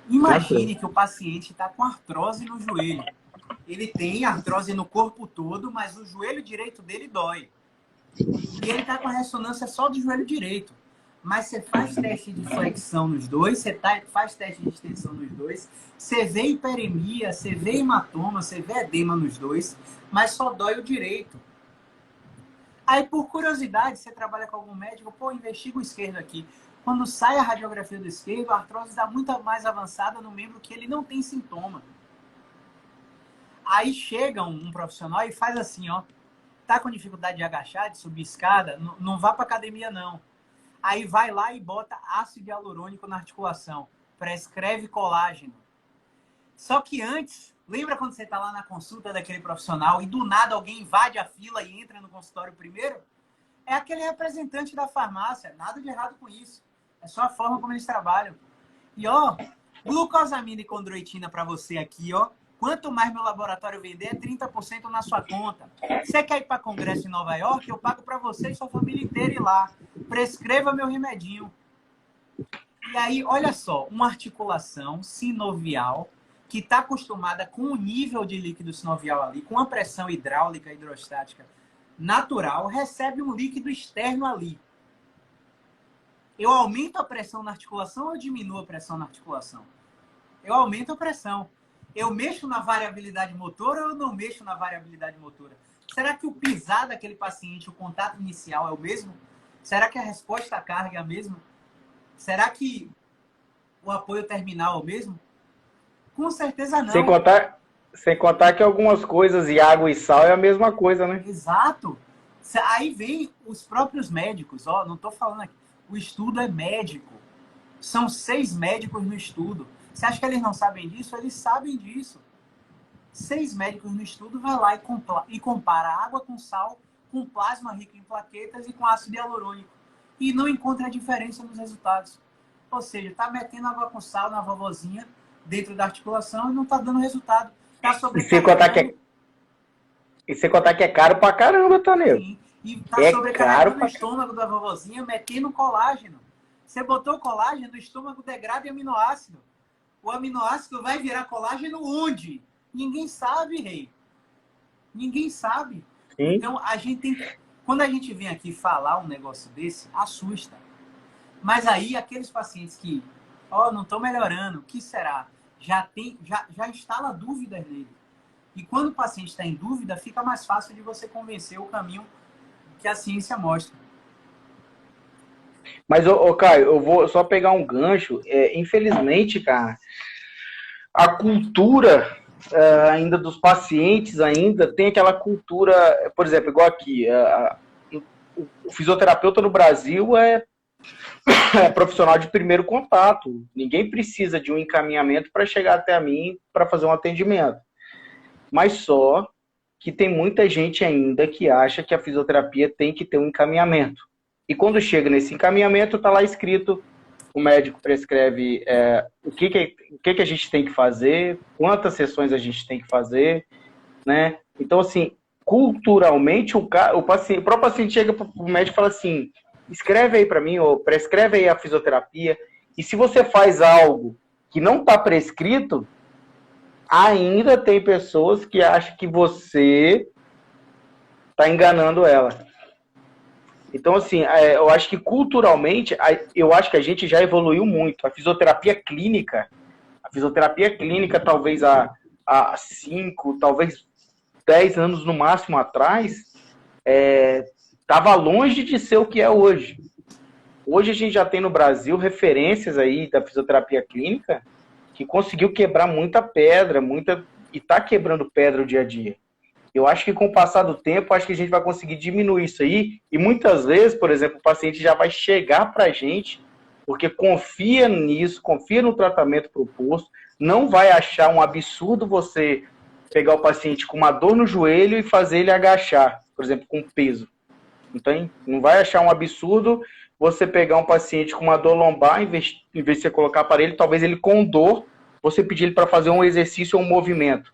Imagine que o paciente está com artrose no joelho. Ele tem artrose no corpo todo, mas o joelho direito dele dói. E ele está com a ressonância só do joelho direito. Mas você faz teste de flexão nos dois, você faz teste de extensão nos dois, você vê hiperemia, você vê hematoma, você vê edema nos dois, mas só dói o direito. Aí, por curiosidade, você trabalha com algum médico, investiga o esquerdo aqui. Quando sai a radiografia do esquerdo, a artrose está muito mais avançada no membro que ele não tem sintoma. Aí chega um profissional e faz assim, tá com dificuldade de agachar, de subir escada, não vá para academia não. Aí vai lá e bota ácido hialurônico na articulação, prescreve colágeno. Só que antes, lembra quando você tá lá na consulta daquele profissional e do nada alguém invade a fila e entra no consultório primeiro? É aquele representante da farmácia, nada de errado com isso. É só a forma como eles trabalham. E glucosamina e condroitina para você aqui, Quanto mais meu laboratório vender, é 30% na sua conta. Você quer ir para congresso em Nova York? Eu pago para você e sua família inteira ir lá. Prescreva meu remedinho. E aí, olha só, uma articulação sinovial que está acostumada com um nível de líquido sinovial ali, com uma pressão hidráulica, hidrostática natural, recebe um líquido externo ali. Eu aumento a pressão na articulação ou eu diminuo a pressão na articulação? Eu aumento a pressão. Eu mexo na variabilidade motora ou eu não mexo na variabilidade motora? Será que o pisar daquele paciente, o contato inicial é o mesmo? Será que a resposta à carga é a mesma? Será que o apoio terminal é o mesmo? Com certeza não. Sem contar que algumas coisas, e água e sal, é a mesma coisa, né? Exato. Aí vem os próprios médicos. Ó, não estou falando aqui. O estudo é médico. São 6 médicos no estudo. Você acha que eles não sabem disso? Eles sabem disso. 6 médicos no estudo vai lá e compara água com sal, com plasma rico em plaquetas e com ácido hialurônico. E não encontra diferença nos resultados. Ou seja, está metendo água com sal na vovozinha dentro da articulação e não está dando resultado. Tá sobrecarregando. E sem contar que é caro pra caramba, Taneu. Sim. E está sobrecarregando o estômago da vovozinha, metendo colágeno. Você botou colágeno, o estômago degrada em aminoácido. O aminoácido vai virar colágeno onde? Ninguém sabe, rei. Ninguém sabe. Sim. Então, a gente tem que... Quando a gente vem aqui falar um negócio desse, assusta. Mas aí, aqueles pacientes que, não estão melhorando, o que será? Já instala dúvidas nele. E quando o paciente está em dúvida, fica mais fácil de você convencer o caminho que a ciência mostra. Mas, Caio, eu vou só pegar um gancho. Infelizmente, cara, a cultura ainda dos pacientes ainda tem aquela cultura, por exemplo, igual aqui, o fisioterapeuta no Brasil é profissional de primeiro contato. Ninguém precisa de um encaminhamento para chegar até a mim para fazer um atendimento. Mas só que tem muita gente ainda que acha que a fisioterapia tem que ter um encaminhamento. E quando chega nesse encaminhamento, está lá escrito, o médico prescreve o que a gente tem que fazer, quantas sessões a gente tem que fazer, né? Então, assim, culturalmente, o próprio paciente chega para o médico e fala assim, escreve aí para mim, ou prescreve aí a fisioterapia. E se você faz algo que não está prescrito, ainda tem pessoas que acham que você está enganando ela. Então, assim, eu acho que culturalmente, eu acho que a gente já evoluiu muito. A fisioterapia clínica, talvez há 5, talvez 10 anos no máximo atrás, estava longe de ser o que é hoje. Hoje a gente já tem no Brasil referências aí da fisioterapia clínica que conseguiu quebrar muita pedra, e está quebrando pedra o dia a dia. Eu acho que com o passar do tempo, acho que a gente vai conseguir diminuir isso aí. E muitas vezes, por exemplo, o paciente já vai chegar para a gente porque confia nisso, confia no tratamento proposto, não vai achar um absurdo você pegar o paciente com uma dor no joelho e fazer ele agachar, por exemplo, com peso. Então, não vai achar um absurdo você pegar um paciente com uma dor lombar, em vez de você colocar aparelho, talvez ele com dor, você pedir ele para fazer um exercício ou um movimento.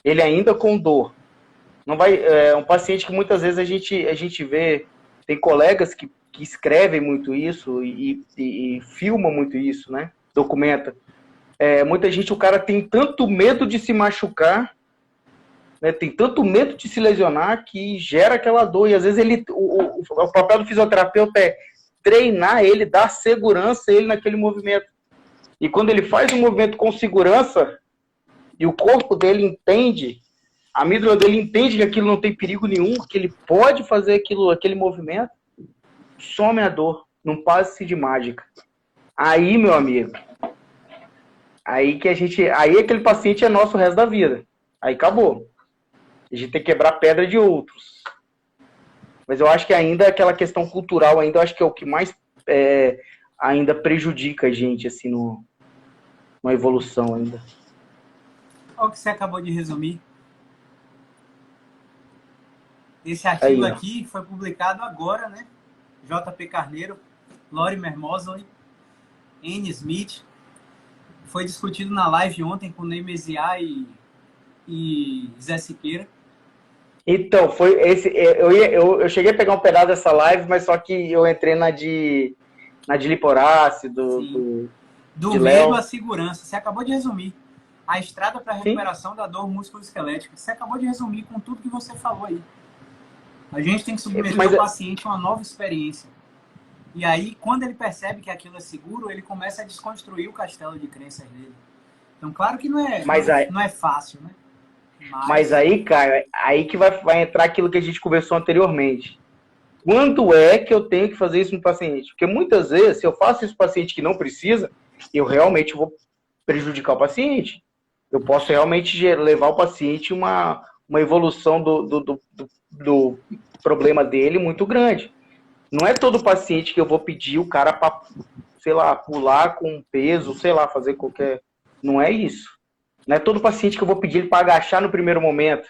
Ele ainda com dor. Não vai, um paciente que muitas vezes a gente vê, tem colegas que escrevem muito isso e filmam muito isso, né? Documenta. Muita gente, o cara tem tanto medo de se machucar, né? Tem tanto medo de se lesionar que gera aquela dor. E às vezes o papel do fisioterapeuta é treinar ele, dar segurança a ele naquele movimento. E quando ele faz um movimento com segurança e o corpo dele entende, a amígdala dele entende que aquilo não tem perigo nenhum, que ele pode fazer aquele movimento, some a dor, não passe de mágica. Aí, meu amigo, aí aquele paciente é nosso o resto da vida. Aí acabou. A gente tem que quebrar pedra de outros. Mas eu acho que ainda aquela questão cultural, ainda eu acho que é o que mais ainda prejudica a gente, assim, numa evolução ainda. Olha o que você acabou de resumir. Esse artigo aí, aqui foi publicado agora, né? JP Carneiro, Lorimer Mosley, N. Smith. Foi discutido na live ontem com o Ney Meziá e e Zé Siqueira. Então, foi esse. Eu cheguei a pegar um pedaço dessa live, mas só que eu entrei na de Liporácio, Sim. Do de medo à Léo. segurança. Você acabou de resumir. A estrada para a Sim, recuperação da dor musculoesquelética. Você acabou de resumir com tudo que você falou aí. A gente tem que submeter mas o paciente a uma nova experiência. E aí, quando ele percebe que aquilo é seguro, ele começa a desconstruir o castelo de crenças dele. Então, claro que mas aí, não é fácil, né? mas Mas, aí, Caio, aí que vai entrar aquilo que a gente conversou anteriormente. Quando é que eu tenho que fazer isso no paciente? Porque muitas vezes, se eu faço isso no paciente que não precisa, eu realmente vou prejudicar o paciente. Eu posso realmente levar o paciente uma evolução do problema dele muito grande. Não é todo paciente que eu vou pedir o cara para, sei lá, pular com peso, sei lá, fazer qualquer. Não é isso. Não é todo paciente que eu vou pedir ele para agachar no primeiro momento.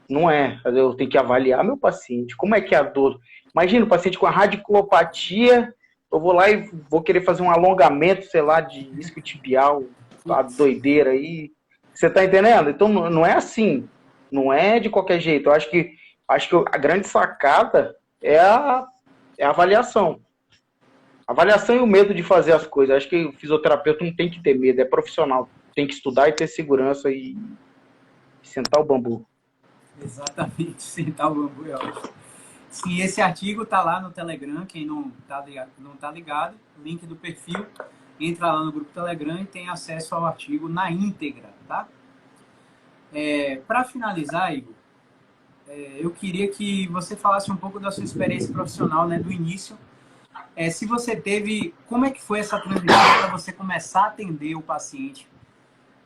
Não é. Eu tenho que avaliar meu paciente. Como é que é a dor? Imagina o paciente com a radiculopatia, eu vou lá e vou querer fazer um alongamento, sei lá, de isquiotibial, a doideira aí. Você tá entendendo? Então não é assim. Não é de qualquer jeito. Eu acho que a grande sacada é a avaliação. A avaliação e o medo de fazer as coisas. Eu acho que o fisioterapeuta não tem que ter medo, é profissional. Tem que estudar e ter segurança e sentar o bambu. exatamente, sentar o bambu é ótimo. Sim, esse artigo está lá no Telegram, quem não tá ligado, link do perfil, entra lá no grupo Telegram e tem acesso ao artigo na íntegra, tá? Para finalizar, Igor, eu queria que você falasse um pouco da sua experiência profissional, né, do início. Se você teve, como é que foi essa transição para você começar a atender o paciente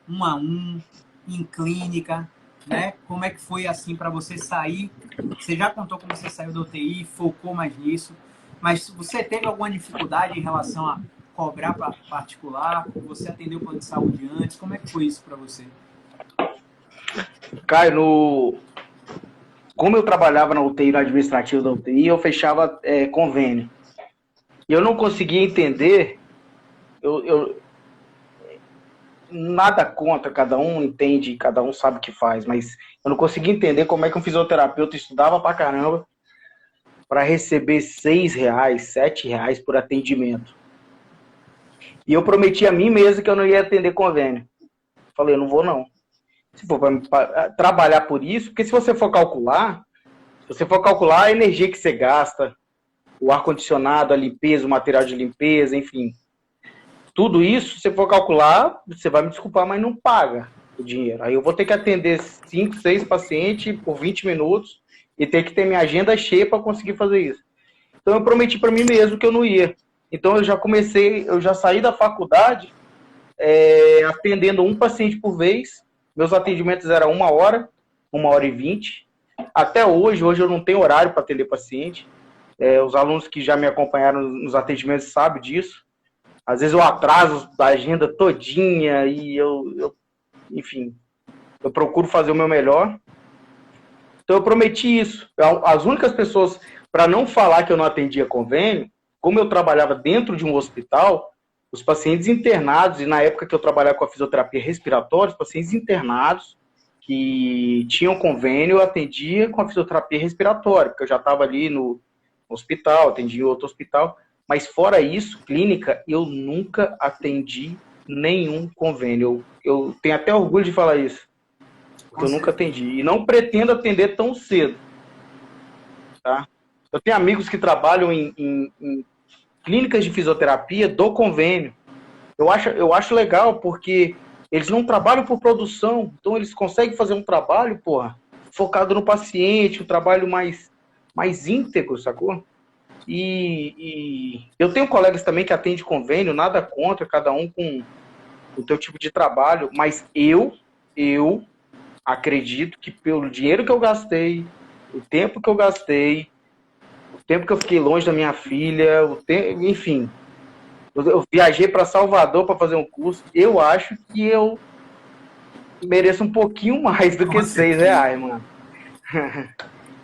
um a um, em clínica, né? Como é que foi assim para você sair? Você já contou como você saiu da UTI, focou mais nisso, mas você teve alguma dificuldade em relação a cobrar particular? Você atendeu o plano de saúde antes? Como é que foi isso para você? Caio, como eu trabalhava na UTI, no administrativo da UTI, eu fechava convênio. E eu não conseguia entender, nada contra, cada um entende, cada um sabe o que faz, mas eu não conseguia entender como é que um fisioterapeuta estudava pra caramba para receber R$ 6, R$ 7 por atendimento. E eu prometi a mim mesmo que eu não ia atender convênio. Falei, eu não vou não. Se for para trabalhar por isso, porque se você for calcular a energia que você gasta, o ar-condicionado, a limpeza, o material de limpeza, enfim. Tudo isso, se você for calcular, você vai me desculpar, mas não paga o dinheiro. Aí eu vou ter que atender 5, 6 pacientes por 20 minutos e ter que ter minha agenda cheia para conseguir fazer isso. Então eu prometi para mim mesmo que eu não ia. Então eu já saí da faculdade atendendo um paciente por vez. Meus atendimentos eram 1 hora, 1h20. Até hoje eu não tenho horário para atender paciente. Os alunos que já me acompanharam nos atendimentos sabem disso. Às vezes eu atraso a agenda todinha e enfim, eu procuro fazer o meu melhor. Então eu prometi isso. As únicas pessoas, para não falar que eu não atendia convênio, como eu trabalhava dentro de um hospital, os pacientes internados, e na época que eu trabalhava com a fisioterapia respiratória, os pacientes internados que tinham convênio, eu atendia com a fisioterapia respiratória, porque eu já estava ali no hospital, atendia em outro hospital. Mas fora isso, clínica, eu nunca atendi nenhum convênio. Eu tenho até orgulho de falar isso. Porque eu nunca atendi. E não pretendo atender tão cedo. Tá? Eu tenho amigos que trabalham em clínicas de fisioterapia do convênio. Eu acho legal, porque eles não trabalham por produção. Então eles conseguem fazer um trabalho, porra, focado no paciente, um trabalho mais íntegro, sacou? E eu tenho colegas também que atendem convênio, nada contra, cada um com o teu tipo de trabalho, mas eu acredito que pelo dinheiro que eu gastei, o tempo que eu gastei, o tempo que eu fiquei longe da minha filha, enfim, eu viajei para Salvador para fazer um curso, eu acho que eu mereço um pouquinho mais do que R$ 6, mano.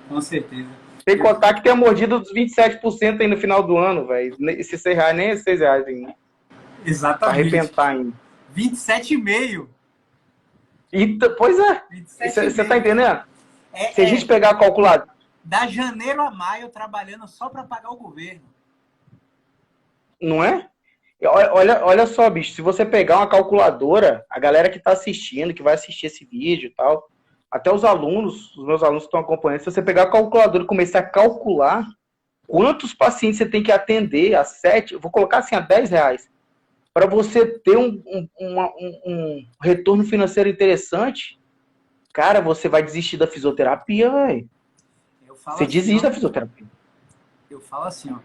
Com certeza. Sem contar que tem a mordida dos 27% aí no final do ano, velho. Esse R$ 6 nem é R$ 6 ainda. Exatamente. Pra arrebentar ainda. 27,5. Pois é. 27 Você tá meses. entendendo? Se a É, gente pegar a calculadora. da janeiro a maio trabalhando só para pagar o governo. Não é? Olha só, bicho. Se você pegar uma calculadora, a galera que tá assistindo, que vai assistir esse vídeo e tal, até os alunos, os meus alunos que estão acompanhando, se você pegar a calculadora e começar a calcular quantos pacientes você tem que atender a 7, eu vou colocar assim, a R$ 10, para você ter um retorno financeiro interessante, cara, você vai desistir da fisioterapia, velho. Eu falo Você assim, desiste ó. da fisioterapia. Eu falo assim, ó.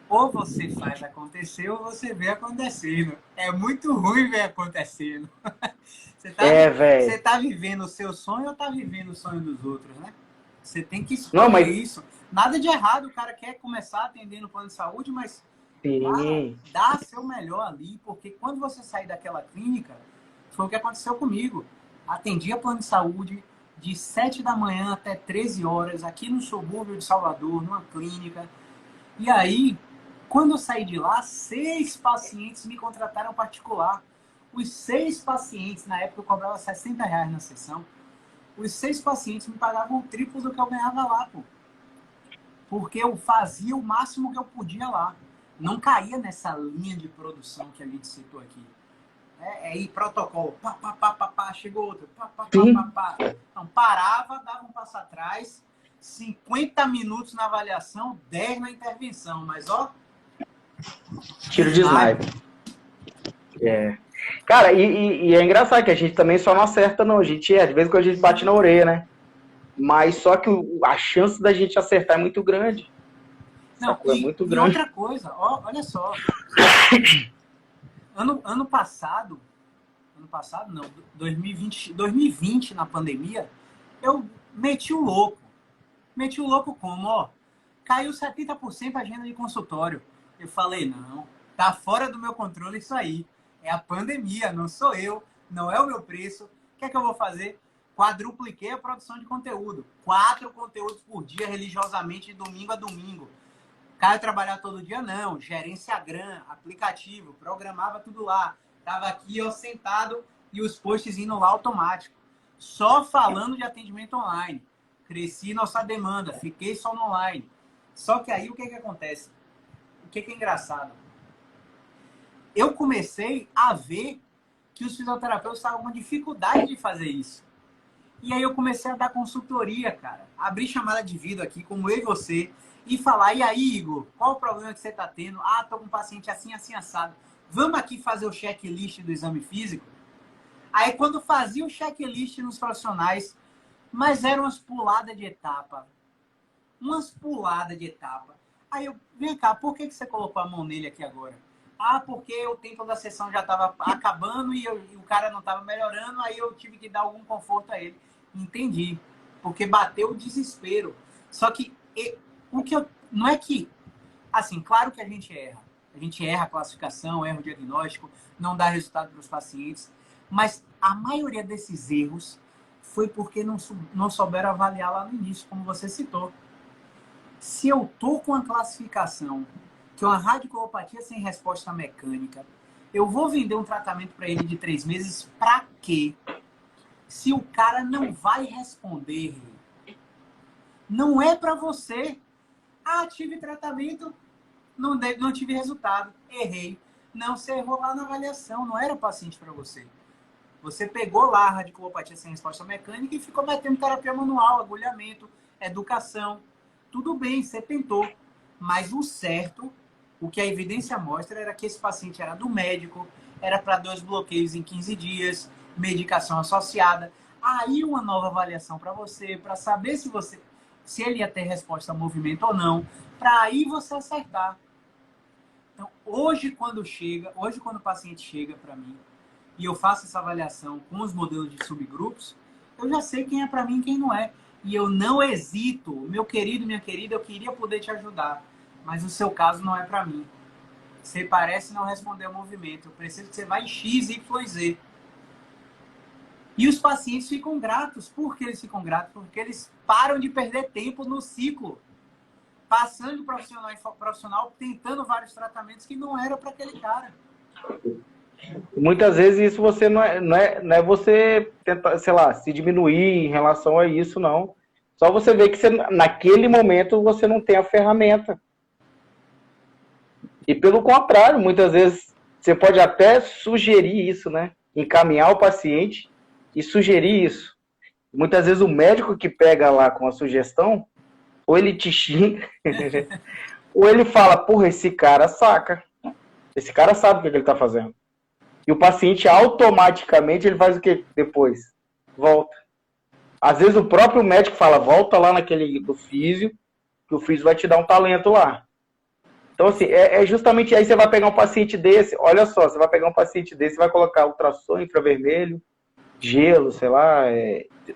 Ou você faz acontecer ou você vê acontecendo. É muito ruim ver acontecendo. Você tá, É, você velho. tá vivendo o seu sonho ou tá vivendo o sonho dos outros, né? Você tem que Não, escolher mas isso. Nada de errado, o cara quer começar atendendo plano de saúde, mas cara, sim. dá seu melhor ali, porque quando você sair daquela clínica, foi o que aconteceu comigo. Atendia plano de saúde de 7 da manhã até 13 horas, aqui no subúrbio de Salvador, numa clínica. E aí, quando eu saí de lá, 6 pacientes me contrataram particular. Os 6 pacientes, na época eu cobrava R$ 60 na sessão, os 6 pacientes me pagavam o triplo do que eu ganhava lá, pô. Porque eu fazia o máximo que eu podia lá. Não caía nessa linha de produção que a gente citou aqui. Ir protocolo, pá, pá, pá, pá, pá, chegou outro, pá, pá, pá, pá, Sim. pá. Então, parava, dava um passo atrás, 50 minutos na avaliação, 10 na intervenção, mas ó, de Tiro de sniper. sniper. É. Cara, e é engraçado que a gente também só não acerta, não. A gente, de vez em quando a gente bate na orelha, né? Mas só que a chance da gente acertar é muito grande. Não, Sacou? É muito e grande. outra coisa, ó, olha só, ano passado não, 2020 na pandemia, eu meti o louco. Meti o louco como, ó, caiu 70% a agenda de consultório. Eu falei, não, tá fora do meu controle isso aí. É a pandemia, não sou eu, não é o meu preço. O que é que eu vou fazer? Quadrupliquei a produção de conteúdo. 4 conteúdos por dia, religiosamente, de domingo a domingo. Caio trabalhar todo dia? Não. Gerência Gram, aplicativo, programava tudo lá. Tava aqui, ó, sentado e os posts indo lá automático. Só falando de atendimento online. Cresci nossa demanda, fiquei só no online. Só que aí o que acontece? O que é engraçado? Eu comecei a ver que os fisioterapeutas estavam com dificuldade de fazer isso. E aí eu comecei a dar consultoria, cara. Abrir chamada de vídeo aqui, como eu e você, e falar, e aí, Igor, qual o problema que você tá tendo? Ah, tô com um paciente assim, assim, assado. Vamos aqui fazer o checklist do exame físico? Aí quando fazia o checklist nos profissionais, mas eram umas puladas de etapa. Umas puladas de etapa. Aí eu, vem cá, por que você colocou a mão nele aqui agora? Ah, porque o tempo da sessão já estava acabando e o cara não estava melhorando, aí eu tive que dar algum conforto a ele. Entendi. Porque bateu o desespero. Só que o que eu. Não é que. Assim, claro que a gente erra. A gente erra a classificação, erra o diagnóstico, não dá resultado para os pacientes. Mas a maioria desses erros foi porque não souberam avaliar lá no início, como você citou. Se eu tô com a classificação que é uma radiculopatia sem resposta mecânica, eu vou vender um tratamento para ele de 3 meses para quê? Se o cara não vai responder, não é para você. Ah, tive tratamento, não tive resultado, errei. Não, você errou lá na avaliação, não era paciente para você. Você pegou lá a radiculopatia sem resposta mecânica e ficou metendo terapia manual, agulhamento, educação. Tudo bem, você tentou. Mas o certo, o que a evidência mostra, era que esse paciente era do médico, era para 2 bloqueios em 15 dias, medicação associada. Aí uma nova avaliação para você, para saber se ele ia ter resposta a movimento ou não, para aí você acertar. Então, hoje quando o paciente chega para mim e eu faço essa avaliação com os modelos de subgrupos, eu já sei quem é para mim e quem não é. E eu não hesito. Meu querido, minha querida, eu queria poder te ajudar, mas o seu caso não é para mim. Você parece não responder ao movimento. Eu preciso que você vá em X, Y, Z. E os pacientes ficam gratos. Por que eles ficam gratos? Porque eles param de perder tempo no ciclo. Passando de profissional em profissional, tentando vários tratamentos que não era para aquele cara. Muitas vezes isso você não é você tentar, sei lá, se diminuir em relação a isso, não. Só você vê que você, naquele momento você não tem a ferramenta. E pelo contrário, muitas vezes você pode até sugerir isso, né? Encaminhar o paciente e sugerir isso. Muitas vezes o médico que pega lá com a sugestão, ou ele te xinga, ou ele fala, porra, esse cara saca. Esse cara sabe o que ele está fazendo. E o paciente automaticamente ele faz o que depois? Volta. Às vezes o próprio médico fala, volta lá naquele do físio, que o físio vai te dar um talento lá. Então, assim, é justamente aí você vai pegar um paciente desse, olha só, você vai pegar um paciente desse, vai colocar ultrassom infravermelho, gelo, sei lá,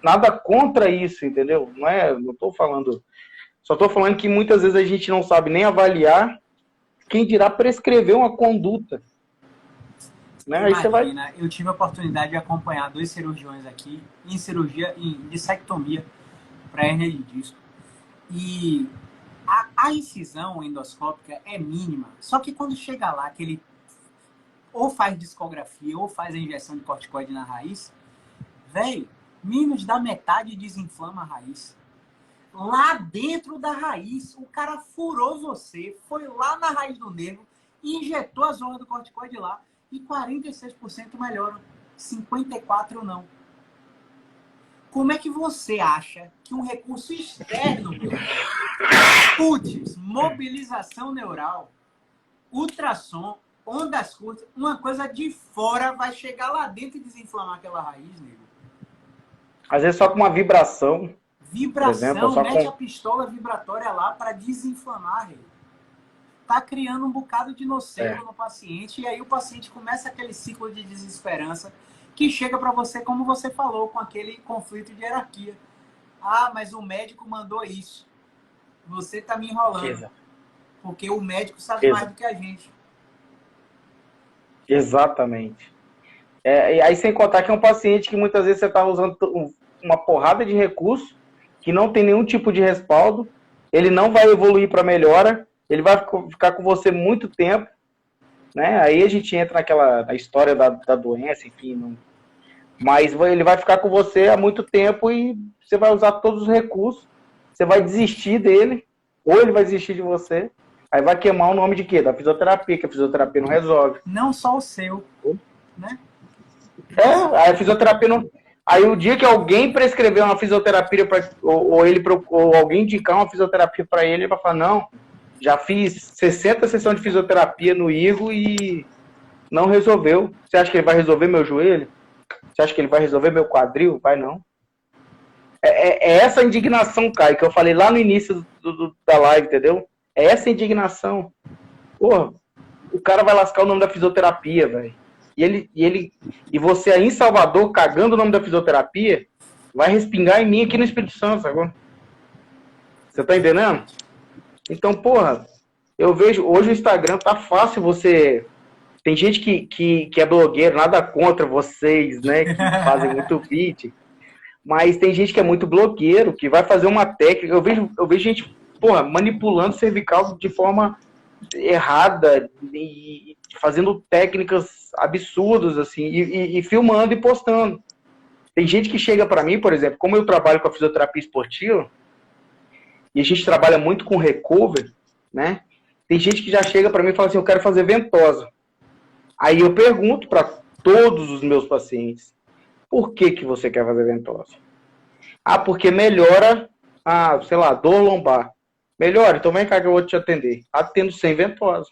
nada contra isso, entendeu? Não estou falando, só estou falando que muitas vezes a gente não sabe nem avaliar, quem dirá prescrever uma conduta. Né? Aí você vai... Eu tive a oportunidade de acompanhar 2 cirurgiões aqui em cirurgia, em dissectomia para hérnia de disco. E a incisão endoscópica é mínima. Só que quando chega lá, que ele ou faz discografia ou faz a injeção de corticoide na raiz, velho, menos da metade desinflama a raiz. Lá dentro da raiz, o cara furou você, foi lá na raiz do nervo, injetou a zona do corticoide lá e 46% melhoram, 54% não. Como é que você acha que um recurso externo, putz, mobilização neural, ultrassom, ondas curtas, uma coisa de fora vai chegar lá dentro e desinflamar aquela raiz, nego? Às vezes só com uma vibração. Vibração, exemplo, mete a pistola vibratória lá para desinflamar, rei. Tá criando um bocado de nocebo no paciente, e aí o paciente começa aquele ciclo de desesperança que chega para você, como você falou, com aquele conflito de hierarquia. Ah, mas o médico mandou isso. Você tá me enrolando. Exato. Porque o médico sabe mais do que a gente. Exatamente. E aí, sem contar que é um paciente que muitas vezes você está usando uma porrada de recurso que não tem nenhum tipo de respaldo, ele não vai evoluir para melhora, ele vai ficar com você muito tempo, né? Aí a gente entra na história da doença, enfim, mas ele vai ficar com você há muito tempo e você vai usar todos os recursos, você vai desistir dele, ou ele vai desistir de você, aí vai queimar o nome de quê? Da fisioterapia, que a fisioterapia não resolve. Não só o seu, né? Aí a fisioterapia não... Aí o dia que alguém prescrever uma fisioterapia ou alguém indicar uma fisioterapia para ele vai falar, não, já fiz 60 sessões de fisioterapia no Igo e não resolveu. Você acha que ele vai resolver meu joelho? Você acha que ele vai resolver meu quadril? Vai não. É essa indignação, Caio, que eu falei lá no início da live, entendeu? É essa indignação. Porra, o cara vai lascar o nome da fisioterapia, velho. E você aí em Salvador, cagando o nome da fisioterapia, vai respingar em mim aqui no Espírito Santo agora. Você tá entendendo? Então, porra, eu vejo, hoje o Instagram tá fácil você... Tem gente que é blogueiro, nada contra vocês, né, que fazem muito vídeo, mas tem gente que é muito blogueiro, que vai fazer uma técnica, eu vejo gente, porra, manipulando cervical de forma errada e fazendo técnicas absurdas, assim, e filmando e postando. Tem gente que chega para mim, por exemplo, como eu trabalho com a fisioterapia esportiva, e a gente trabalha muito com recover, né? Tem gente que já chega para mim e fala assim, eu quero fazer ventosa. Aí eu pergunto para todos os meus pacientes, por que você quer fazer ventosa? Ah, porque melhora sei lá, dor lombar. Melhora, então vem cá que eu vou te atender. Atendo sem ventosa.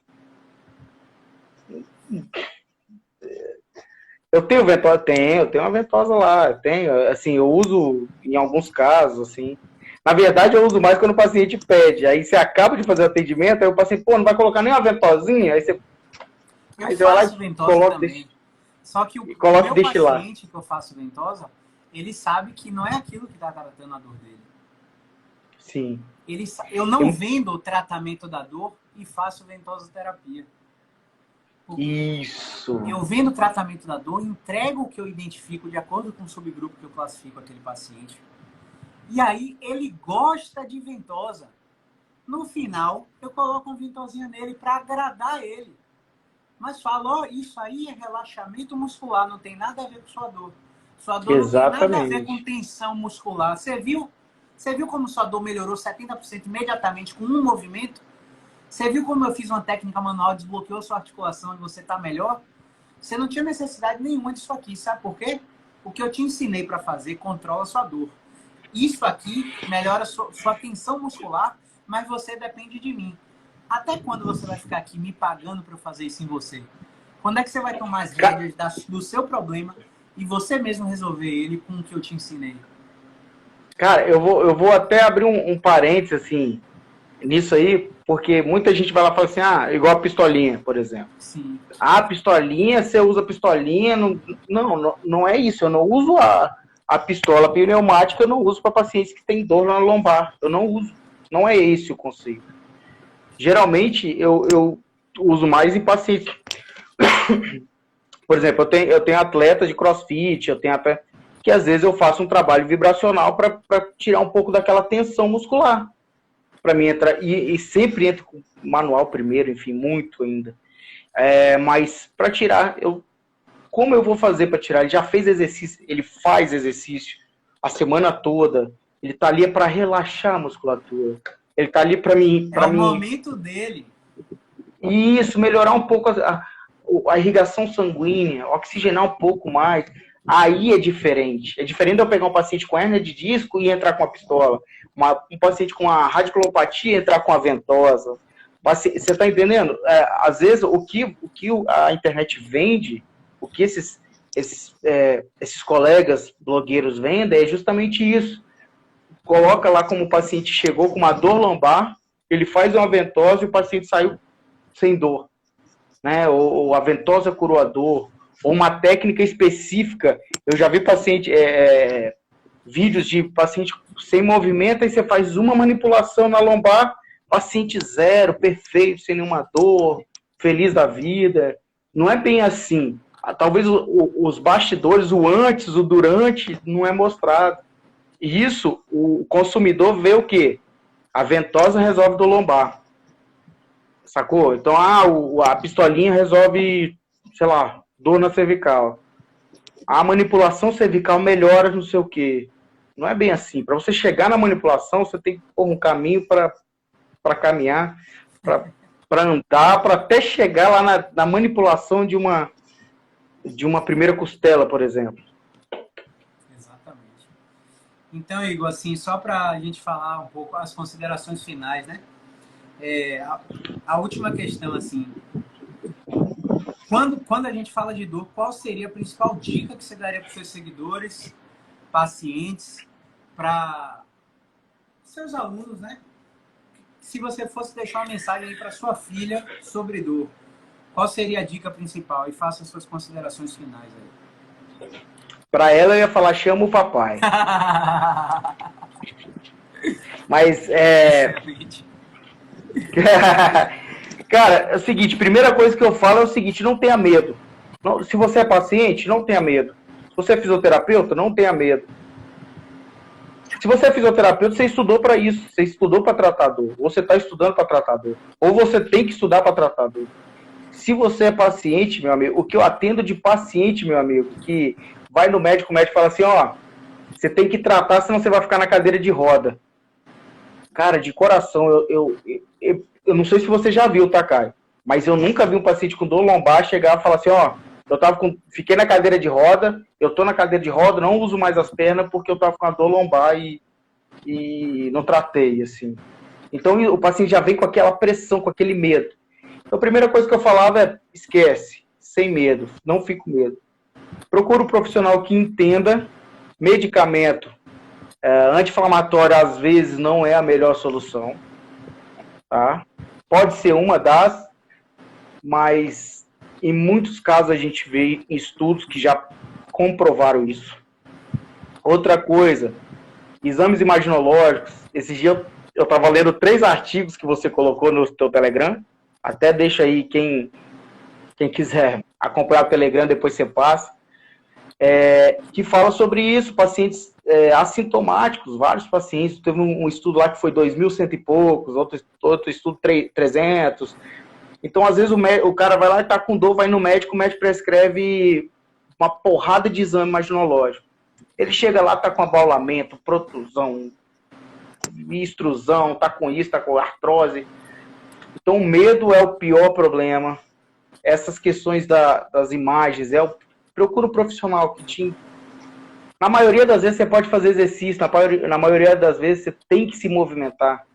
Eu tenho ventosa? Eu tenho uma ventosa lá. Assim, eu uso em alguns casos, assim. Na verdade, eu uso mais quando o paciente pede. Aí você acaba de fazer o atendimento, aí o paciente, pô, não vai colocar nem uma ventosinha? Aí você... Eu faço ventosa também. Só que o meu paciente que eu faço ventosa, ele sabe que não é aquilo que está tratando a dor dele. Sim. Eu não vendo o tratamento da dor e faço ventosoterapia. Isso. Eu vendo o tratamento da dor, entrego o que eu identifico de acordo com o subgrupo que eu classifico aquele paciente. E aí ele gosta de ventosa. No final, eu coloco uma ventosinha nele para agradar ele. mas fala, ó, isso aí é relaxamento muscular, não tem nada a ver com sua dor. Sua dor não tem nada a ver com Exatamente. tensão muscular. Você viu como sua dor melhorou 70% imediatamente com um movimento? Você viu como eu fiz uma técnica manual, desbloqueou sua articulação e você está melhor? Você não tinha necessidade nenhuma disso aqui, sabe por quê? O que eu te ensinei para fazer controla sua dor. Isso aqui melhora sua tensão muscular, mas você depende de mim. Até quando você vai ficar aqui me pagando para eu fazer isso em você? Quando é que você vai tomar as rédeas do seu problema e você mesmo resolver ele com o que eu te ensinei? Cara, eu vou até abrir um parênteses, assim, nisso aí, porque muita gente vai lá e fala assim, igual a pistolinha, por exemplo. Sim. A pistolinha, você usa a pistolinha, não é isso, eu não uso a pistola pneumática, eu não uso para pacientes que têm dor na lombar, eu não uso, não é esse o conceito. Geralmente, eu uso mais em pacientes, por exemplo, eu tenho atleta de crossfit, eu tenho até que às vezes eu faço um trabalho vibracional para tirar um pouco daquela tensão muscular. Para mim entrar, e sempre entro com manual primeiro, enfim, muito ainda. Mas para tirar, como eu vou fazer para tirar? Ele já fez exercício, ele faz exercício a semana toda, ele tá ali para relaxar a musculatura. Ele tá ali para mim. É o momento dele. Isso, melhorar um pouco a irrigação sanguínea, oxigenar um pouco mais. Aí é diferente. É diferente de eu pegar um paciente com hérnia de disco e entrar com a pistola. Um paciente com a radiculopatia e entrar com a ventosa. Você está entendendo? Às vezes, o que a internet vende, o que esses colegas blogueiros vendem é justamente isso. Coloca lá como o paciente chegou com uma dor lombar, ele faz uma ventosa e o paciente saiu sem dor. Né? Ou a ventosa curou a dor, ou uma técnica específica. Eu já vi vídeos de paciente sem movimento, aí você faz uma manipulação na lombar, paciente zero, perfeito, sem nenhuma dor, feliz da vida. Não é bem assim. Talvez os bastidores, o antes, o durante, não é mostrado. E isso, o consumidor vê o quê? A ventosa resolve do lombar. Sacou? Então, a pistolinha resolve, sei lá, dor na cervical. A manipulação cervical melhora não sei o quê. Não é bem assim. Para você chegar na manipulação, você tem que pôr um caminho para caminhar, para andar, para até chegar lá na manipulação de uma primeira costela, por exemplo. Exatamente. Então, Igor, assim, só para a gente falar um pouco as considerações finais, né? A última questão, assim, quando a gente fala de dor, qual seria a principal dica que você daria para os seus seguidores, pacientes, para seus alunos, né? Se você fosse deixar uma mensagem aí para sua filha sobre dor, qual seria a dica principal? E faça as suas considerações finais aí. Para ela, eu ia falar, chama o papai. Mas, cara, é o seguinte, primeira coisa que eu falo é o seguinte, não tenha medo. Se você é paciente, não tenha medo. Se você é fisioterapeuta, não tenha medo. Se você é fisioterapeuta, você estudou para isso. Você estudou para tratar dor. Ou você está estudando para tratar dor. Ou você tem que estudar para tratar dor. Se você é paciente, meu amigo, o que eu atendo de paciente, meu amigo, que vai no médico, o médico fala assim, você tem que tratar, senão você vai ficar na cadeira de roda. Cara, de coração, eu não sei se você já viu, tá, Caio? Mas eu nunca vi um paciente com dor lombar chegar e falar assim, fiquei na cadeira de roda, eu tô na cadeira de roda, não uso mais as pernas porque eu tava com a dor lombar e não tratei, assim. Então o paciente já vem com aquela pressão, com aquele medo. Então a primeira coisa que eu falava é, esquece, sem medo, não fique com medo. Procura um profissional que entenda. Medicamento anti-inflamatório às vezes não é a melhor solução, tá? Pode ser uma das, mas em muitos casos a gente vê estudos que já comprovaram isso. Outra coisa, exames imaginológicos. Esse dia eu estava lendo 3 artigos que você colocou no seu Telegram. Até deixa aí quem quiser acompanhar o Telegram, depois você passa. Que fala sobre isso, pacientes assintomáticos, vários pacientes. Teve um estudo lá que foi 2.100 e poucos, outro estudo 300. Então, às vezes, o cara vai lá e tá com dor, vai no médico, o médico prescreve uma porrada de exame imaginológico. Ele chega lá, tá com abaulamento, protusão, extrusão, tá com isso, tá com artrose. Então, o medo é o pior problema. Essas questões das imagens, procura um profissional que te... Na maioria das vezes você pode fazer exercício, na maioria das vezes você tem que se movimentar.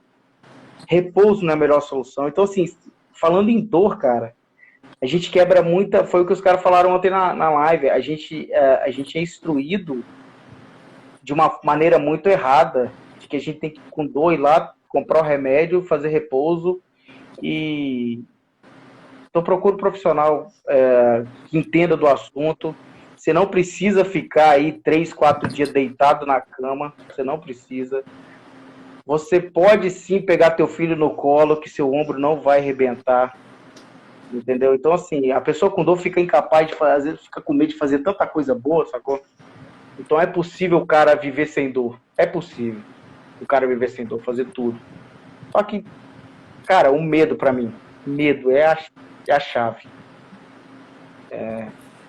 Repouso não é a melhor solução. Então, assim, falando em dor, cara, a gente quebra muita... Foi o que os caras falaram ontem na live. A gente é instruído de uma maneira muito errada, de que a gente tem que, com dor, ir lá, comprar o remédio, fazer repouso e... Então, procura um profissional que entenda do assunto. Você não precisa ficar aí 3, 4 dias deitado na cama. Você não precisa. Você pode sim pegar teu filho no colo, que seu ombro não vai arrebentar. Entendeu? Então, assim, a pessoa com dor fica incapaz de fazer, às vezes fica com medo de fazer tanta coisa boa, sacou? Então, é possível o cara viver sem dor. É possível o cara viver sem dor, fazer tudo. Só que, cara, o medo pra mim. Medo é a chave.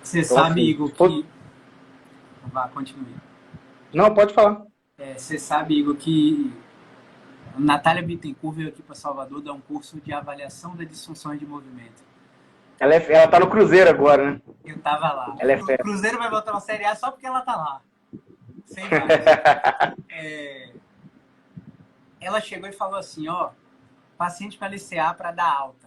Você Então, sabe, assim, Igor, que... Vá, continue. Não, pode falar. Você sabe, Igor, que Natália Bittencourt veio aqui para Salvador dar um curso de avaliação das disfunções de movimento. Ela tá no Cruzeiro agora, né? Eu tava lá. Ela é O fera. Cruzeiro vai voltar uma Série A só porque ela tá lá. Sem mais. Ela chegou e falou assim, ó, paciente para LCA para dar alta.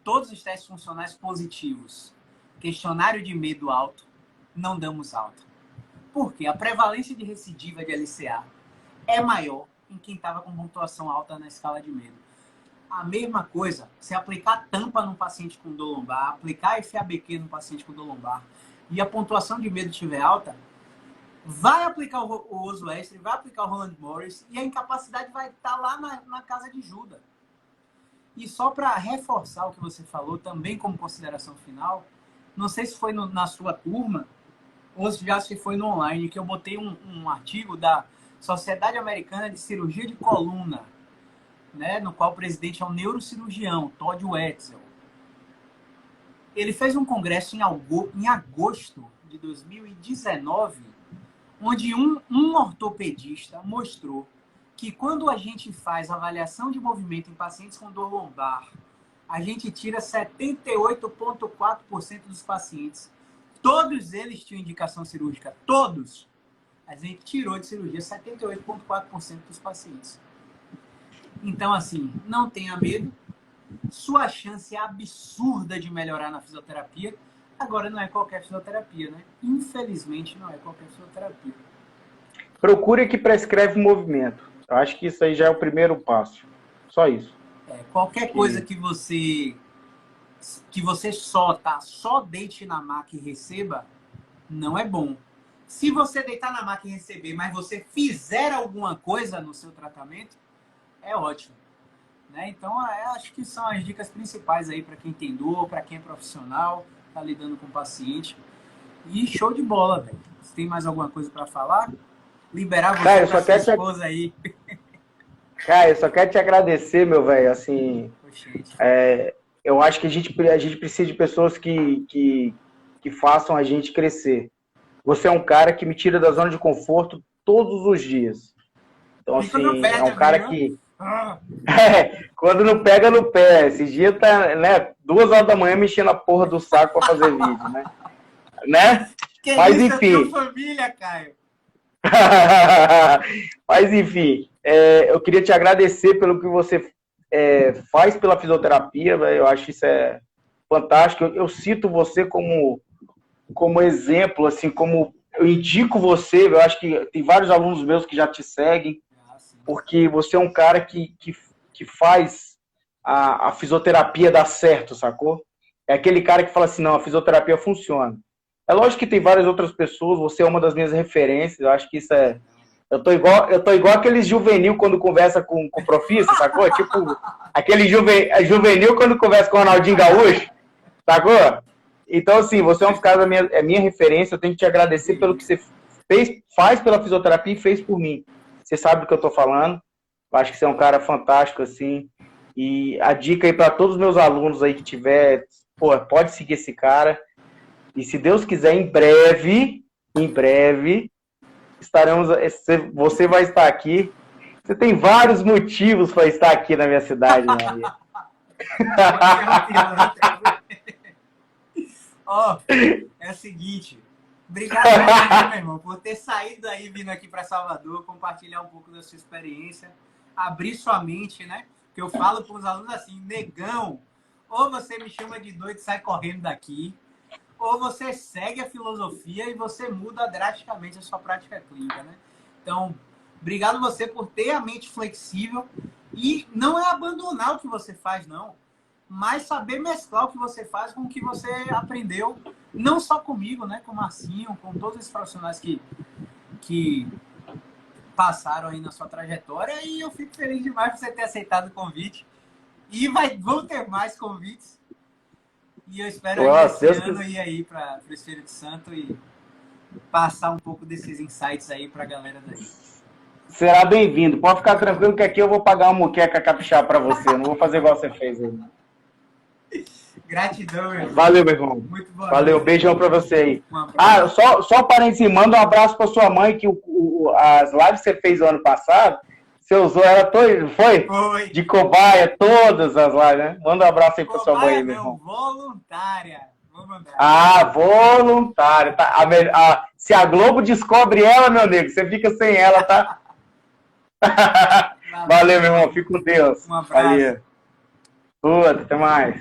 Todos os testes funcionais positivos. Questionário de medo alto, não damos alta. Por quê? A prevalência de recidiva de LCA é maior em quem estava com pontuação alta na escala de medo. A mesma coisa, se aplicar tampa num paciente com dor lombar, aplicar FABQ num paciente com dor lombar, e a pontuação de medo estiver alta, vai aplicar o Oswestry, vai aplicar o Roland Morris, e a incapacidade vai estar lá na casa de Juda. E só para reforçar o que você falou, também como consideração final, não sei se foi na sua turma, ou se foi no online, que eu botei um artigo da Sociedade Americana de Cirurgia de Coluna, né, no qual o presidente é um neurocirurgião, Todd Wetzel. Ele fez um congresso em agosto de 2019, onde um ortopedista mostrou que quando a gente faz avaliação de movimento em pacientes com dor lombar, a gente tira 78,4% dos pacientes. Todos eles tinham indicação cirúrgica. Todos. A gente tirou de cirurgia 78,4% dos pacientes. Então, assim, não tenha medo. Sua chance é absurda de melhorar na fisioterapia. Agora, não é qualquer fisioterapia, né? Infelizmente, não é qualquer fisioterapia. Procure que prescreve movimento. Eu acho que isso aí já é o primeiro passo. Só isso. Qualquer coisa que você só deite na maca e receba, não é bom. Se você deitar na maca e receber, mas você fizer alguma coisa no seu tratamento, é ótimo. Né? Então, acho que são as dicas principais aí para quem tem dor, para quem é profissional, está lidando com o paciente. E show de bola, velho. Você tem mais alguma coisa para falar? Liberar você para sua esposa aí. Cara, eu só quero te agradecer, meu velho. Assim, eu acho que a gente precisa de pessoas que façam a gente crescer. Você é um cara que me tira da zona de conforto todos os dias. Então, assim, é um cara que... quando não pega no pé. Esses dias tá, né, 2 horas da manhã mexendo a porra do saco pra fazer vídeo, né? Mas enfim. Família, Caio. Mas enfim, eu queria te agradecer pelo que você faz pela fisioterapia, véio. Eu acho isso fantástico. Eu cito você como exemplo, assim, como eu indico você. Eu acho que tem vários alunos meus que já te seguem, porque você é um cara que faz a fisioterapia dar certo, sacou? É aquele cara que fala assim, não, a fisioterapia funciona. É lógico que tem várias outras pessoas, você é uma das minhas referências, eu acho que isso é... Eu tô igual aqueles juvenil quando conversa com o profissa, sacou? Tipo, aquele juvenil quando conversa com o Ronaldinho Gaúcho, sacou? Então, assim, você é um dos caras é minha referência, eu tenho que te agradecer pelo que você faz pela fisioterapia e fez por mim. Você sabe do que eu tô falando, eu acho que você é um cara fantástico, assim, E a dica aí para todos os meus alunos aí que tiver, pô, pode seguir esse cara. E se Deus quiser, em breve, estaremos. Você vai estar aqui. Você tem vários motivos para estar aqui na minha cidade, Maria. Ó, é o seguinte. Obrigado, meu irmão, por ter saído daí, vindo aqui para Salvador, compartilhar um pouco da sua experiência, abrir sua mente, né? Que eu falo para os alunos assim, negão, ou você me chama de doido e sai correndo daqui, ou você segue a filosofia e você muda drasticamente a sua prática clínica, né? Então, obrigado você por ter a mente flexível e não é abandonar o que você faz, não, mas saber mesclar o que você faz com o que você aprendeu, não só comigo, né, com o Marcinho, com todos esses profissionais que passaram aí na sua trajetória, e eu fico feliz demais por você ter aceitado o convite. E vão ter mais convites. E eu espero esse ano ir aí para o Espírito Santo e passar um pouco desses insights aí para a galera daí. Será bem-vindo. Pode ficar tranquilo que aqui eu vou pagar uma moqueca capixaba para você. Eu não vou fazer igual você fez aí. Gratidão, meu irmão. Valeu, meu irmão. Muito bom. Valeu, beijão pra você aí. Só um parênteses, manda um abraço pra sua mãe, que as lives que você fez o ano passado, você usou ela toda, foi? Foi. De cobaia, todas as lives, né? Manda um abraço aí pra sua mãe, meu irmão. Voluntária. Vou mandar. Voluntária. Tá? Se a Globo descobre ela, meu nego, você fica sem ela, tá? Valeu, meu irmão. Fica com Deus. Um abraço. Valeu. Até mais.